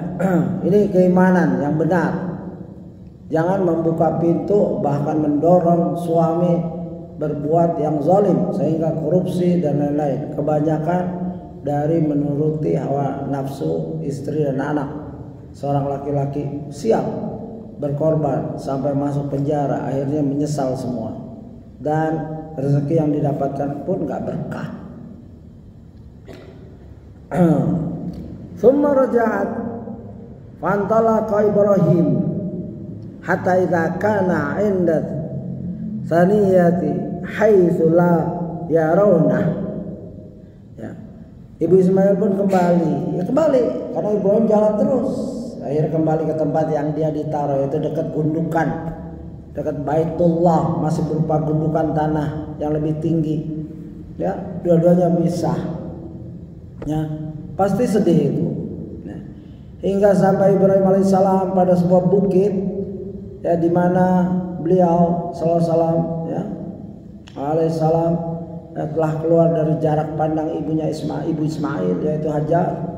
Ini keimanan yang benar. Jangan membuka pintu bahkan mendorong suami berbuat yang zalim sehingga korupsi dan lain-lain. Kebanyakan dari menuruti hawa nafsu istri dan anak. Seorang laki-laki siap berkorban sampai masuk penjara, akhirnya menyesal semua. Dan rezeki yang didapatkan pun gak berkah. Thumma raja'at fantalaqa Ibrahim hatta idza kana 'inda thaniyati haitsu la yarawna. Ya. Ibu Ismail pun kembali karena Ibrahim jalan terus. Akhirnya kembali ke tempat yang dia ditaruh, yaitu dekat gundukan, dekat Baitullah, masih berupa gundukan tanah yang lebih tinggi. Ya, dua-duanya bisa. Ya, pasti sedih itu. Nah, hingga sampai Ibrahim alaihissalam pada sebuah bukit, ya, di mana beliau sallallahu alaihissalam telah keluar dari jarak pandang ibu Ismail, yaitu Hajar.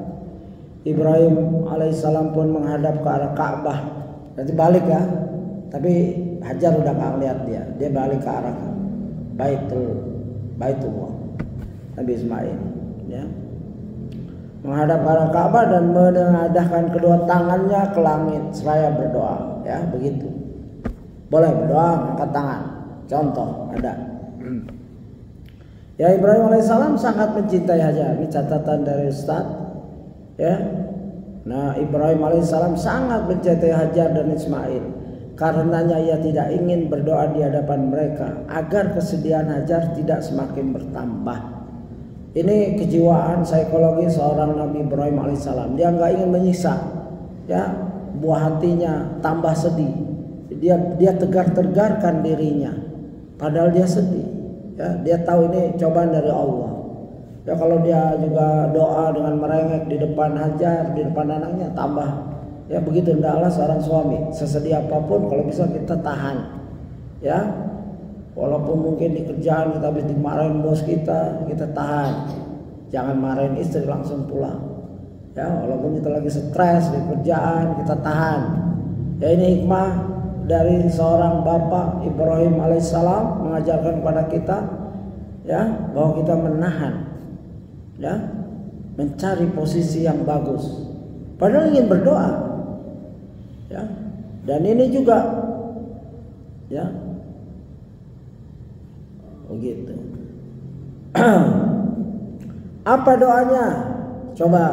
Ibrahim alaihissalam pun menghadap ke arah Ka'bah. Nanti balik, ya, tapi Hajar udah nggak lihat dia balik ke arah Baitullah Nabi Ismail, ya, menghadap ke arah Ka'bah dan menengadahkan kedua tangannya ke langit seraya berdoa, ya, begitu. Boleh berdoa angkat tangan, contoh ada. Ya, Ibrahim alaihissalam sangat mencintai Hajar. Ini catatan dari Ustaz, ya. Nah, Ibrahim alaihissalam sangat mencintai Hajar dan Ismail. Karenanya ia tidak ingin berdoa di hadapan mereka agar kesedihan Hajar tidak semakin bertambah. Ini kejiwaan psikologi seorang Nabi Ibrahim alaihissalam. Dia nggak ingin menyiksa, ya, buah hatinya tambah sedih. Dia tegarkan dirinya, padahal dia sedih. Ya, dia tahu ini cobaan dari Allah. Ya, kalau dia juga doa dengan merengek di depan Hajar, di depan anaknya, tambah. Ya, begitu hendaklah seorang suami. Sesedih apapun kalau bisa kita tahan. Ya. Walaupun mungkin di kerjaan kita habis dimarahin bos kita tahan. Jangan marahin istri langsung pulang. Ya, walaupun kita lagi stres di kerjaan, kita tahan. Ya, ini hikmah dari seorang bapak Ibrahim alaihissalam mengajarkan kepada kita, ya, bahwa kita menahan, ya, mencari posisi yang bagus padahal ingin berdoa, ya. Dan ini juga, ya, begitu. Apa doanya? Coba,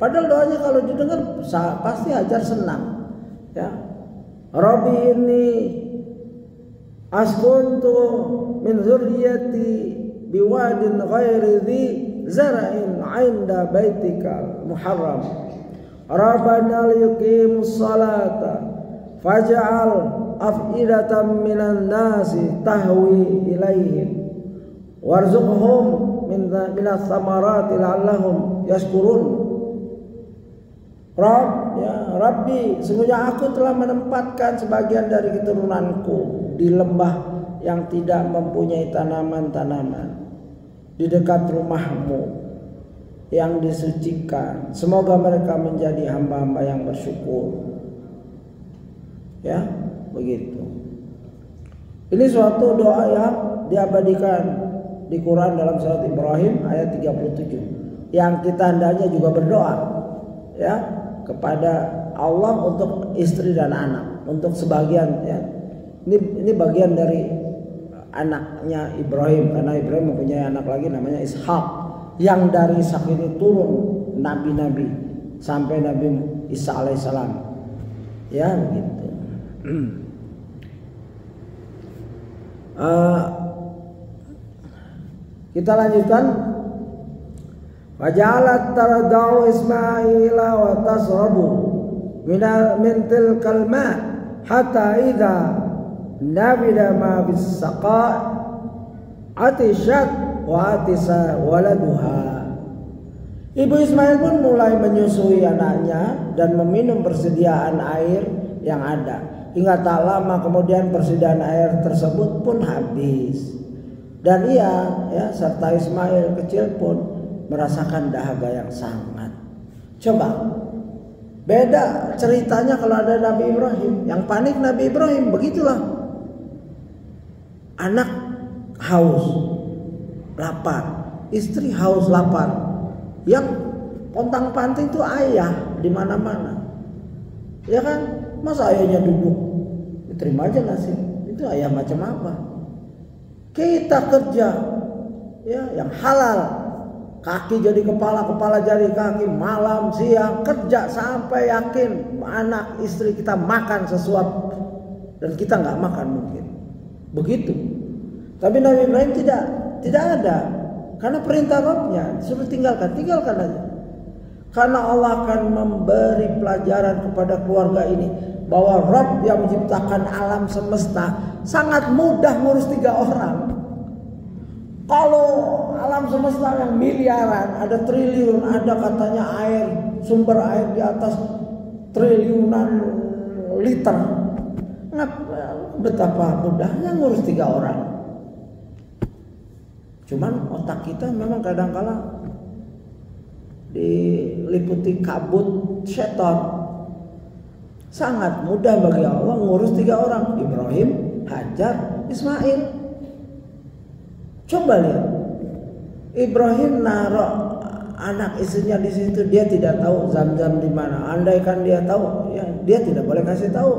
padahal doanya kalau didengar pasti Hajar senang, ya. Rabbi inni askuntu min dzurriyyati biwadin ghairi dhi zar'in 'inda baitikal muharram. Rabbana liyuqimus salata faj'al af'idatan minan nasi tahwi ilaihim warzuqhum minas samarati la'allahum yashkurun. Rabbi, sesungguhnya aku telah menempatkan sebagian dari keturunanku di lembah yang tidak mempunyai tanaman-tanaman di dekat rumahmu yang disucikan. Semoga mereka menjadi hamba-hamba yang bersyukur. Ya, begitu. Ini suatu doa yang diabadikan di Quran dalam surat Ibrahim ayat 37. Yang kita hendaknya juga berdoa, ya, kepada Allah untuk istri dan anak, untuk sebagian, ya. Ini bagian dari anaknya Ibrahim, karena Ibrahim mempunyai anak lagi namanya Ishak, yang dari Ishak ini turun nabi-nabi sampai Nabi Isa alaihissalam. Ya, begitu. Kita lanjutkan. Wajalat tardau Ismaila wa tasrabu min tilkal ma hatta idza nabida ma bis saqa atishat wa atisa waladuha. Ibu Ismail pun mulai menyusui anaknya dan meminum persediaan air yang ada. Hingga tak lama kemudian persediaan air tersebut pun habis. Dan ia, ya, serta Ismail kecil pun merasakan dahaga yang sangat. Coba beda ceritanya kalau ada Nabi Ibrahim. Yang panik Nabi Ibrahim, begitulah. Anak haus, lapar, istri haus, lapar. Yang pontang-panting itu ayah di mana-mana. Ya kan? Masa ayahnya duduk, diterima aja nasi. Itu ayah macam apa? Kita kerja, ya, yang halal. Kaki jadi kepala, kepala jadi kaki, malam siang kerja sampai yakin anak istri kita makan sesuatu dan kita nggak makan mungkin. Begitu. Tapi Nabi Ibrahim tidak ada, karena perintah Rabbnya suruh tinggalkan aja. Karena Allah akan memberi pelajaran kepada keluarga ini bahwa Rabb yang menciptakan alam semesta sangat mudah ngurus 3 orang. Kalau alam semesta yang miliaran, ada triliun, ada katanya air, sumber air di atas triliunan liter. Betapa mudahnya ngurus 3 orang. Cuman otak kita memang kadang-kala diliputi kabut setan. Sangat mudah bagi Allah ngurus 3 orang, Ibrahim, Hajar, Ismail. Coba lihat, Ibrahim naruh anak istrinya di situ, dia tidak tahu Zam-Zam di mana. Andaikan dia tahu, ya, dia tidak boleh kasih tahu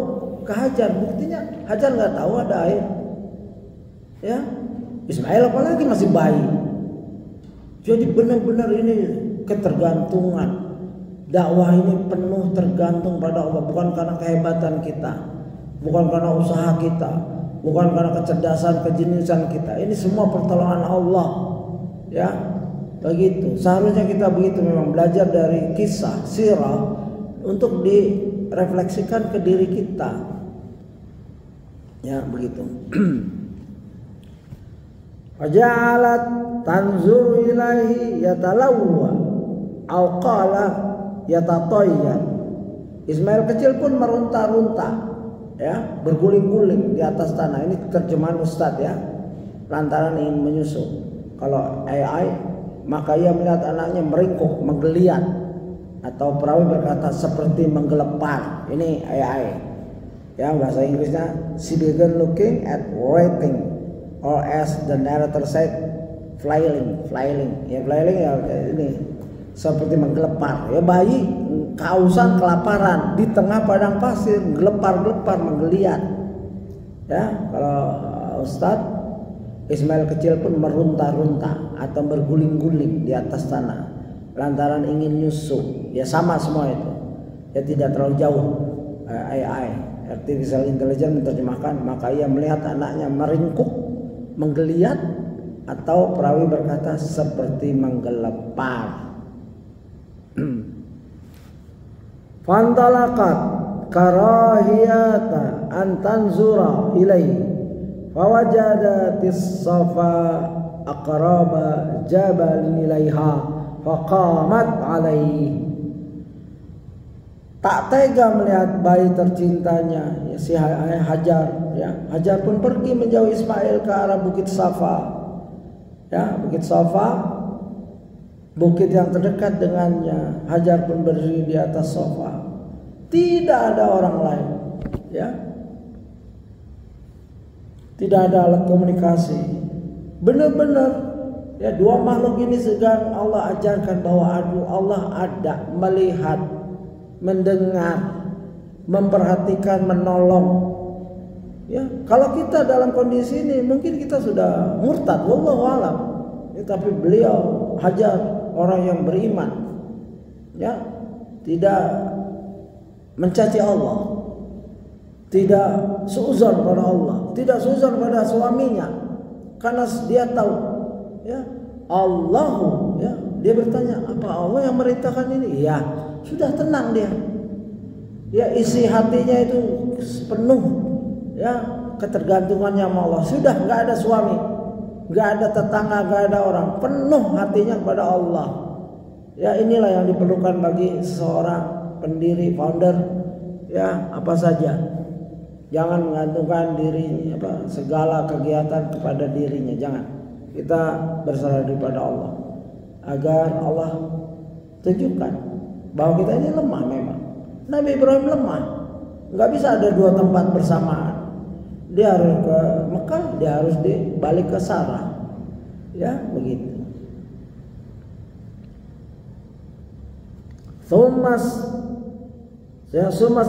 ke Hajar. Buktinya Hajar nggak tahu ada air. Ya, Ismail apalagi masih bayi. Jadi benar-benar ini ketergantungan. Dakwah ini penuh tergantung pada Allah, bukan karena kehebatan kita, bukan karena usaha kita, bukan karena kecerdasan, kejeniusan kita. Ini semua pertolongan Allah. Ya, begitu. Seharusnya kita begitu, memang belajar dari kisah sirah untuk direfleksikan ke diri kita. Ya, begitu. Wajalat tanzur ilaihi yatalawwa au qala yatatayyar. Ismail kecil pun meronta-ronta, ya, berguling-guling di atas tanah. Ini terjemahan Ustadz, ya, lantaran ingin menyusu. Kalau AI, maka ia melihat anaknya meringkuk, menggeliat, atau perawi berkata seperti menggelepar. Ini AI, ya, bahasa Inggrisnya. She began looking at writing, or as the narrator said, flailing. Ya, flailing, ya, ini seperti menggelepar. Ya, bayi kehausan, kelaparan di tengah padang pasir, gelepar-gelepar, menggeliat. Ya, kalau Ustadz, Ismail kecil pun merunta-runta atau berguling-guling di atas tanah lantaran ingin nyusu. Ya, sama semua itu. Ya, tidak terlalu jauh. AI, artificial intelligence, menerjemahkan, maka ia melihat anaknya meringkuk, menggeliat, atau perawi berkata seperti menggelepar. Fantalakat karahiyata an tanzura ilaihi fawajada tis-safa aqraba jabalin ilaiha faqamat alaihi. Tak tega melihat bayi tercintanya, ya, si Hajar, ya. Hajar pun pergi menjauh Ismail ke arah Bukit Safa. Ya, Bukit Safa, bukit yang terdekat dengannya. Hajar pun berdiri di atas Safa. Tidak ada orang lain, ya. Tidak ada alat komunikasi. Benar-benar, ya, dua makhluk ini sedang Allah ajarkan bahwa Allah ada, melihat, mendengar, memperhatikan, menolong. Ya, kalau kita dalam kondisi ini mungkin kita sudah murtad, wallahu alam. Ya, tapi beliau Hajar orang yang beriman, ya, tidak mencaci Allah, tidak suuzon pada Allah, tidak suuzon pada suaminya, karena dia tahu, ya, Allahu, ya, dia bertanya, apa Allah yang merintahkan ini? Ya, sudah tenang dia. Ya, isi hatinya itu penuh, ya, ketergantungannya sama Allah. Sudah nggak ada suami, nggak ada tetangga, nggak ada orang, penuh hatinya kepada Allah. Ya, inilah yang diperlukan bagi seseorang pendiri, founder, ya, apa saja. Jangan menggantungkan diri, segala kegiatan kepada dirinya, jangan. Kita berserah kepada Allah agar Allah tunjukkan bahwa kita ini lemah memang. Nabi Ibrahim lemah, nggak bisa ada dua tempat bersamaan. Dia harus ke Mekah, dia harus balik ke Sarah, ya, begitu. Sumas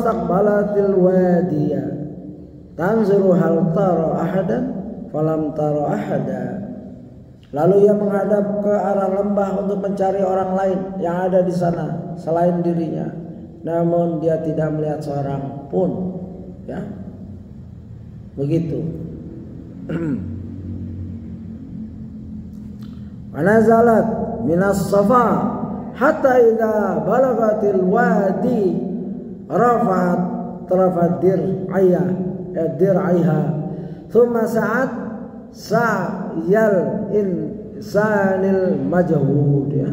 taqbalatil wadiya tanzuru hal tara ahadan falam tara ahada. Lalu ia menghadap ke arah lembah untuk mencari orang lain yang ada di sana selain dirinya. Namun dia tidak melihat seorang pun, ya. Begitu. Wanazalat minas safa hatta idza balagatil wadi rafa'at tarafad dir'aiha thumma sa'at sa'yal insanil majhud, ya,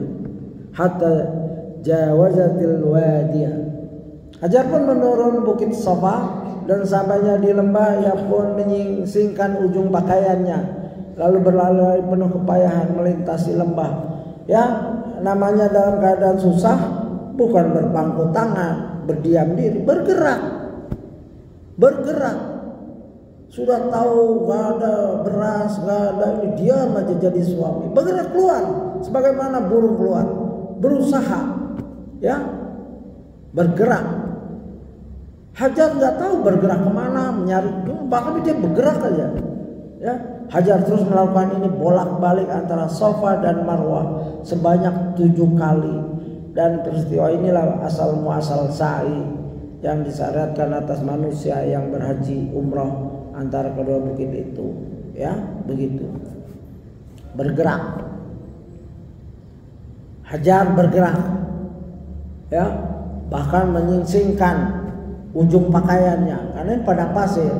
hatta jawazatil wadiya. Hajar pun menurun bukit Safa dan sampainya di lembah ia pun menyingsingkan ujung pakaiannya lalu berlari penuh kepayahan melintasi lembah. Ya, namanya dalam keadaan susah bukan berpangku tangan, berdiam diri, bergerak. Sudah tahu gak ada beras, gak ada ini, diam aja jadi suami. Bergerak keluar, sebagaimana burung keluar, berusaha, ya, bergerak. Hajar nggak tahu bergerak kemana, mencari, bahkan dia bergerak aja. Ya, Hajar terus melakukan ini bolak-balik antara Safa dan Marwah sebanyak 7 kali. Dan peristiwa inilah asal muasal sa'i yang disyariatkan atas manusia yang berhaji umroh antara kedua bukit itu, ya, begitu. Bergerak. Hajar bergerak, ya, bahkan menyingsingkan ujung pakaiannya karena ini padang pasir,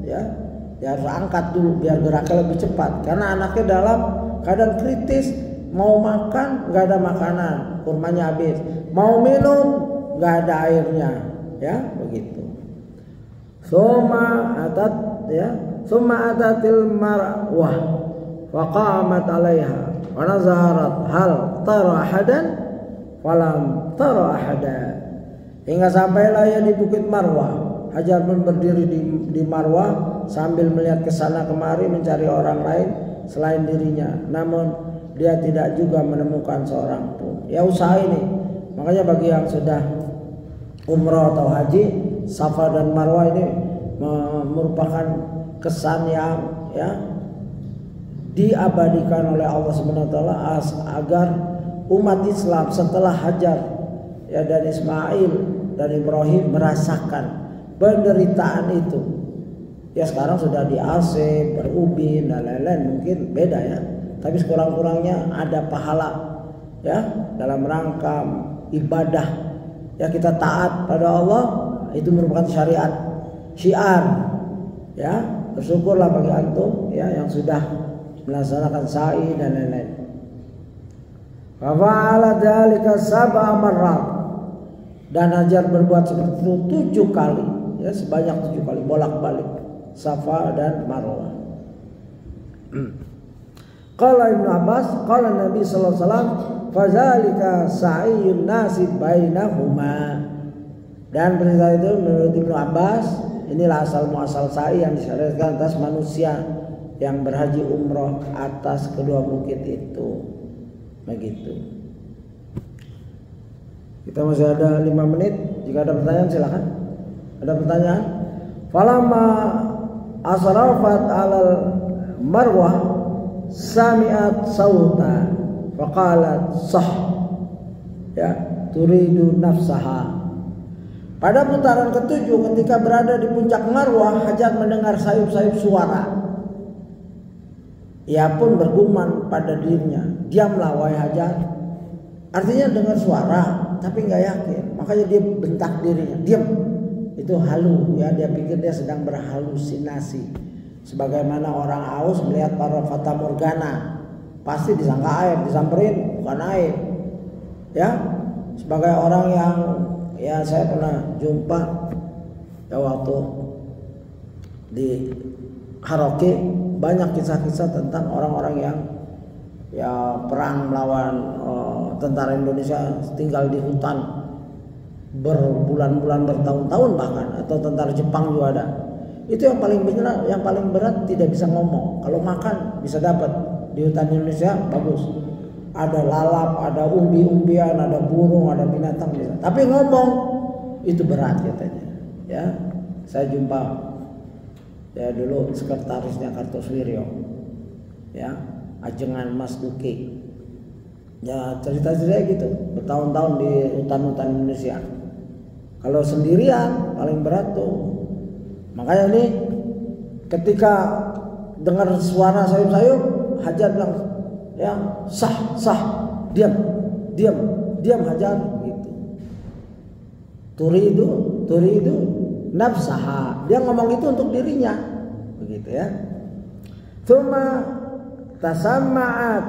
ya, dia harus angkat dulu biar geraknya lebih cepat karena anaknya dalam keadaan kritis, mau makan nggak ada makanan, kurmanya habis, mau minum nggak ada airnya, ya, begitu. Summa atatil marwah wa qamat 'alaiha wa nazarat hal tara ahadan falam tara ahada. Hingga sampailah ia di Bukit Marwah. Hajar pun berdiri di Marwah sambil melihat ke sana kemari mencari orang lain selain dirinya. Namun dia tidak juga menemukan seorang pun. Ya, usaha ini. Makanya bagi yang sudah umrah atau haji, Safa dan Marwah ini merupakan kesan yang, ya, diabadikan oleh Allah SWT agar umat Islam setelah Hajar, ya, dan Ismail dan Ibrahim merasakan penderitaan itu. Ya, sekarang sudah di AC, berubin dan lain-lain, mungkin beda, ya. Tapi sekurang-kurangnya ada pahala, ya, dalam rangka ibadah. Ya, kita taat pada Allah, itu merupakan syariat syiar ya. Bersyukurlah bagi antum ya yang sudah melaksanakan sa'i dan lain-lain. Wa fa'ala dzalika sab'a marrat, dan Hajar berbuat seperti itu 7 kali ya, sebanyak 7 kali bolak-balik Safa dan Marwah. Qala Ibnu Abbas qala Nabi sallallahu alaihi wasallam fadzalika sa'iyun nasi bainahuma. Dan berita itu menurut Ibnu Abbas, inilah asal muasal sa'i yang disyariatkan atas manusia yang berhaji umroh atas kedua bukit itu. Begitu. Kita masih ada 5 menit. Jika ada pertanyaan silakan. Ada pertanyaan? Falamma asrafat alal marwah sami'at sauta faqalat sah ya turidu nafsaha. Pada putaran ke-7 ketika berada di puncak Marwah, Hajar mendengar sayup-sayup suara. Ia pun bergumam pada dirinya, diamlah wahai Hajar. Artinya dengar suara tapi nggak yakin, makanya dia bentak dirinya, diam. Itu halu ya, dia pikir dia sedang berhalusinasi. Sebagaimana orang aus melihat para fata morgana, pasti disangka air, disamperin bukan air. Ya, sebagai orang yang ya saya pernah jumpa ya waktu di Karaoke, banyak kisah-kisah tentang orang-orang yang ya perang melawan tentara Indonesia, tinggal di hutan berbulan-bulan, bertahun-tahun bahkan, atau tentara Jepang juga ada. Itu yang paling berat tidak bisa ngomong. Kalau makan bisa dapat di hutan Indonesia bagus. Ada lalap, ada umbi-umbian, ada burung, ada binatang bisa. Tapi ngomong itu berat katanya. Ya, saya jumpa ya dulu sekretarisnya Kartosuwiryo, ya Ajengan Mas Duki. Ya cerita-cerita gitu, bertahun-tahun di hutan-hutan Indonesia. Kalau sendirian paling berat tuh. Makanya ini ketika dengar suara sayup-sayup, Hajar bilang, ya sah, diam Hajar gitu. Turidu nafsaha, dia ngomong itu untuk dirinya, begitu ya. Tsumma tasamma'at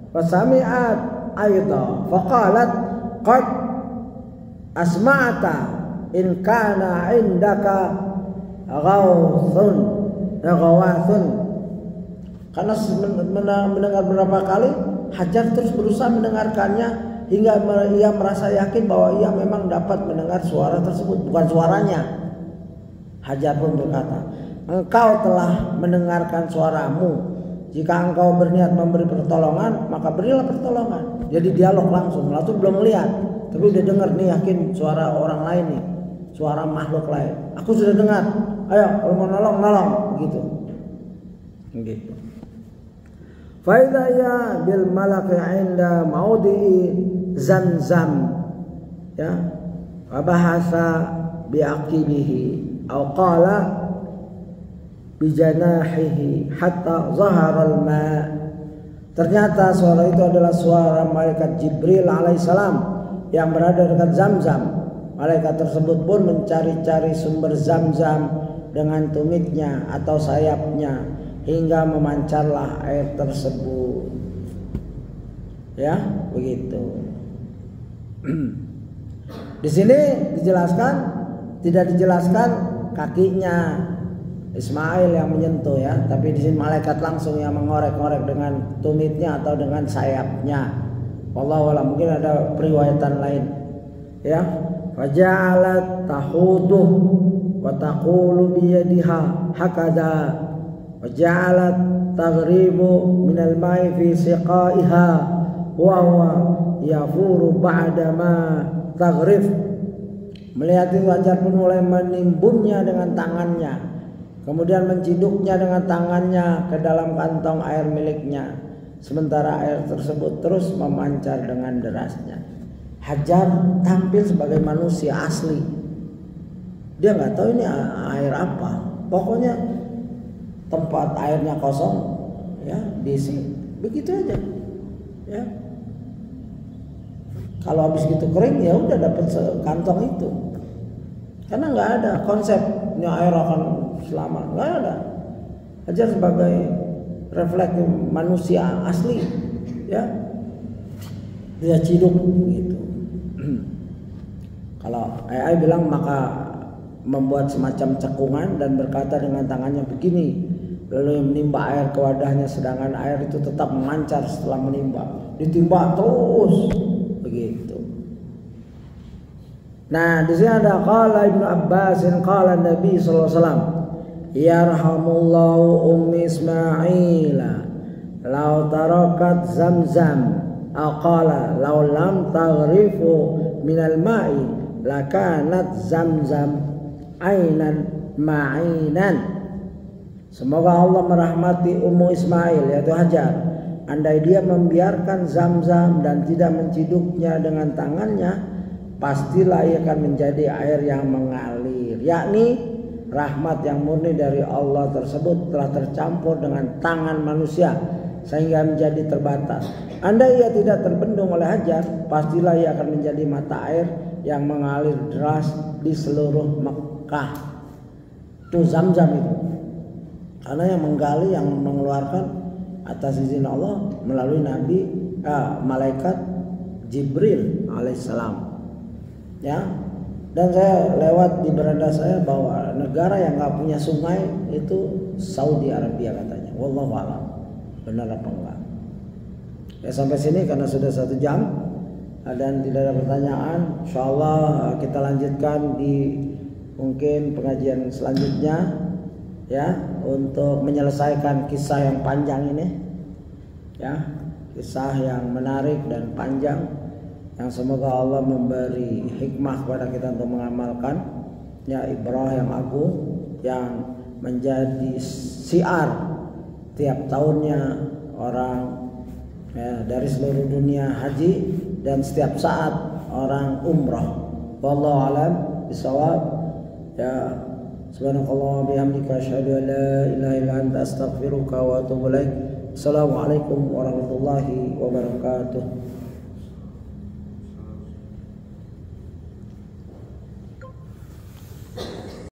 wa sami'at aidha faqalat qad asma'ata in kana indaka ghawathun. Karena mendengar beberapa kali, Hajar terus berusaha mendengarkannya hingga ia merasa yakin bahwa ia memang dapat mendengar suara tersebut, bukan suaranya. Hajar pun berkata, engkau telah mendengarkan suaramu. Jika engkau berniat memberi pertolongan, maka berilah pertolongan. Jadi dialog langsung belum melihat, tapi udah dengar nih, yakin suara orang lain nih, suara makhluk lain. Aku sudah dengar. Ayo, kalau mau nolong, begitu. Gitu. Faidaya bil malaki inda maudi Zamzam, ya, wabahasa biaqibihi, au qala bijanahihi hatta zahara al-ma. Ternyata suara itu adalah suara malaikat Jibril alaihissalam yang berada dekat Zamzam. Malaikat tersebut pun mencari-cari sumber Zamzam dengan tumitnya atau sayapnya hingga memancarlah air tersebut. Ya, begitu. Di sini dijelaskan, tidak dijelaskan kakinya Ismail yang menyentuh ya, tapi di sini malaikat langsung yang mengorek-ngorek dengan tumitnya atau dengan sayapnya. Wallahu a'lam, mungkin ada periwayatan lain. Ya, faja'alat tahuduh wa taqulu bi yadiha hakada wa ja'alat taghribu min al-ma'i fi siqaiha wa huwa yafuru ba'da ma taghrif. Melihat itu Hajar pun mulai menimbunnya dengan tangannya, kemudian menciduknya dengan tangannya ke dalam kantong air miliknya, sementara air tersebut terus memancar dengan derasnya. Hajar tampil sebagai manusia asli. Dia nggak tahu ini air apa, pokoknya tempat airnya kosong, ya diisi, begitu aja. Ya, kalau habis gitu kering ya udah dapat sekantong itu. Karena nggak ada konsepnya air akan selamat, nggak ada. Hajar sebagai refleksi manusia asli, ya. Dia ciduk gitu. Kalau AI bilang maka membuat semacam cekungan dan berkata dengan tangannya begini, lalu menimba air ke wadahnya, sedangkan air itu tetap memancar setelah menimba, ditimba terus begitu. Nah, di sini ada qala Ibnu Abbas qala Nabi sallallahu alaihi wasallam, yarhamullahu ummi Ismaila law tarakat zamzam aqala law lam taghrifu minal ma'i lakanat zamzam ainan ma'inan. Semoga Allah merahmati Ummu Ismail yaitu Hajar. Andai dia membiarkan Zamzam dan tidak menciduknya dengan tangannya, pastilah ia akan menjadi air yang mengalir. Yakni rahmat yang murni dari Allah tersebut telah tercampur dengan tangan manusia sehingga menjadi terbatas. Andai ia tidak terbendung oleh Hajar, pastilah ia akan menjadi mata air yang mengalir deras di seluruh Mekah. Itu Zamzam itu. Karena yang menggali, yang mengeluarkan atas izin Allah melalui malaikat Jibril alaihissalam. Ya. Dan saya lewat di beranda saya bahwa negara yang nggak punya sungai itu Saudi Arabia katanya. Wallahu a'lam. Benar apa enggak? Ya, sampai sini karena sudah 1 jam dan tidak ada pertanyaan. Insyaallah kita lanjutkan di mungkin pengajian selanjutnya, ya, untuk menyelesaikan kisah yang panjang ini, ya, kisah yang menarik dan panjang yang semoga Allah memberi hikmah kepada kita untuk mengamalkan, ya, ibrah yang agung yang menjadi syiar tiap tahunnya orang, ya, dari seluruh dunia haji dan setiap saat orang umrah. Wallahu a'lam bishawab. Ya, subhanakallah bihamdika asyhadu an la ilaha illa anta astaghfiruka wa atubu ilaik. Assalamualaikum warahmatullahi wabarakatuh.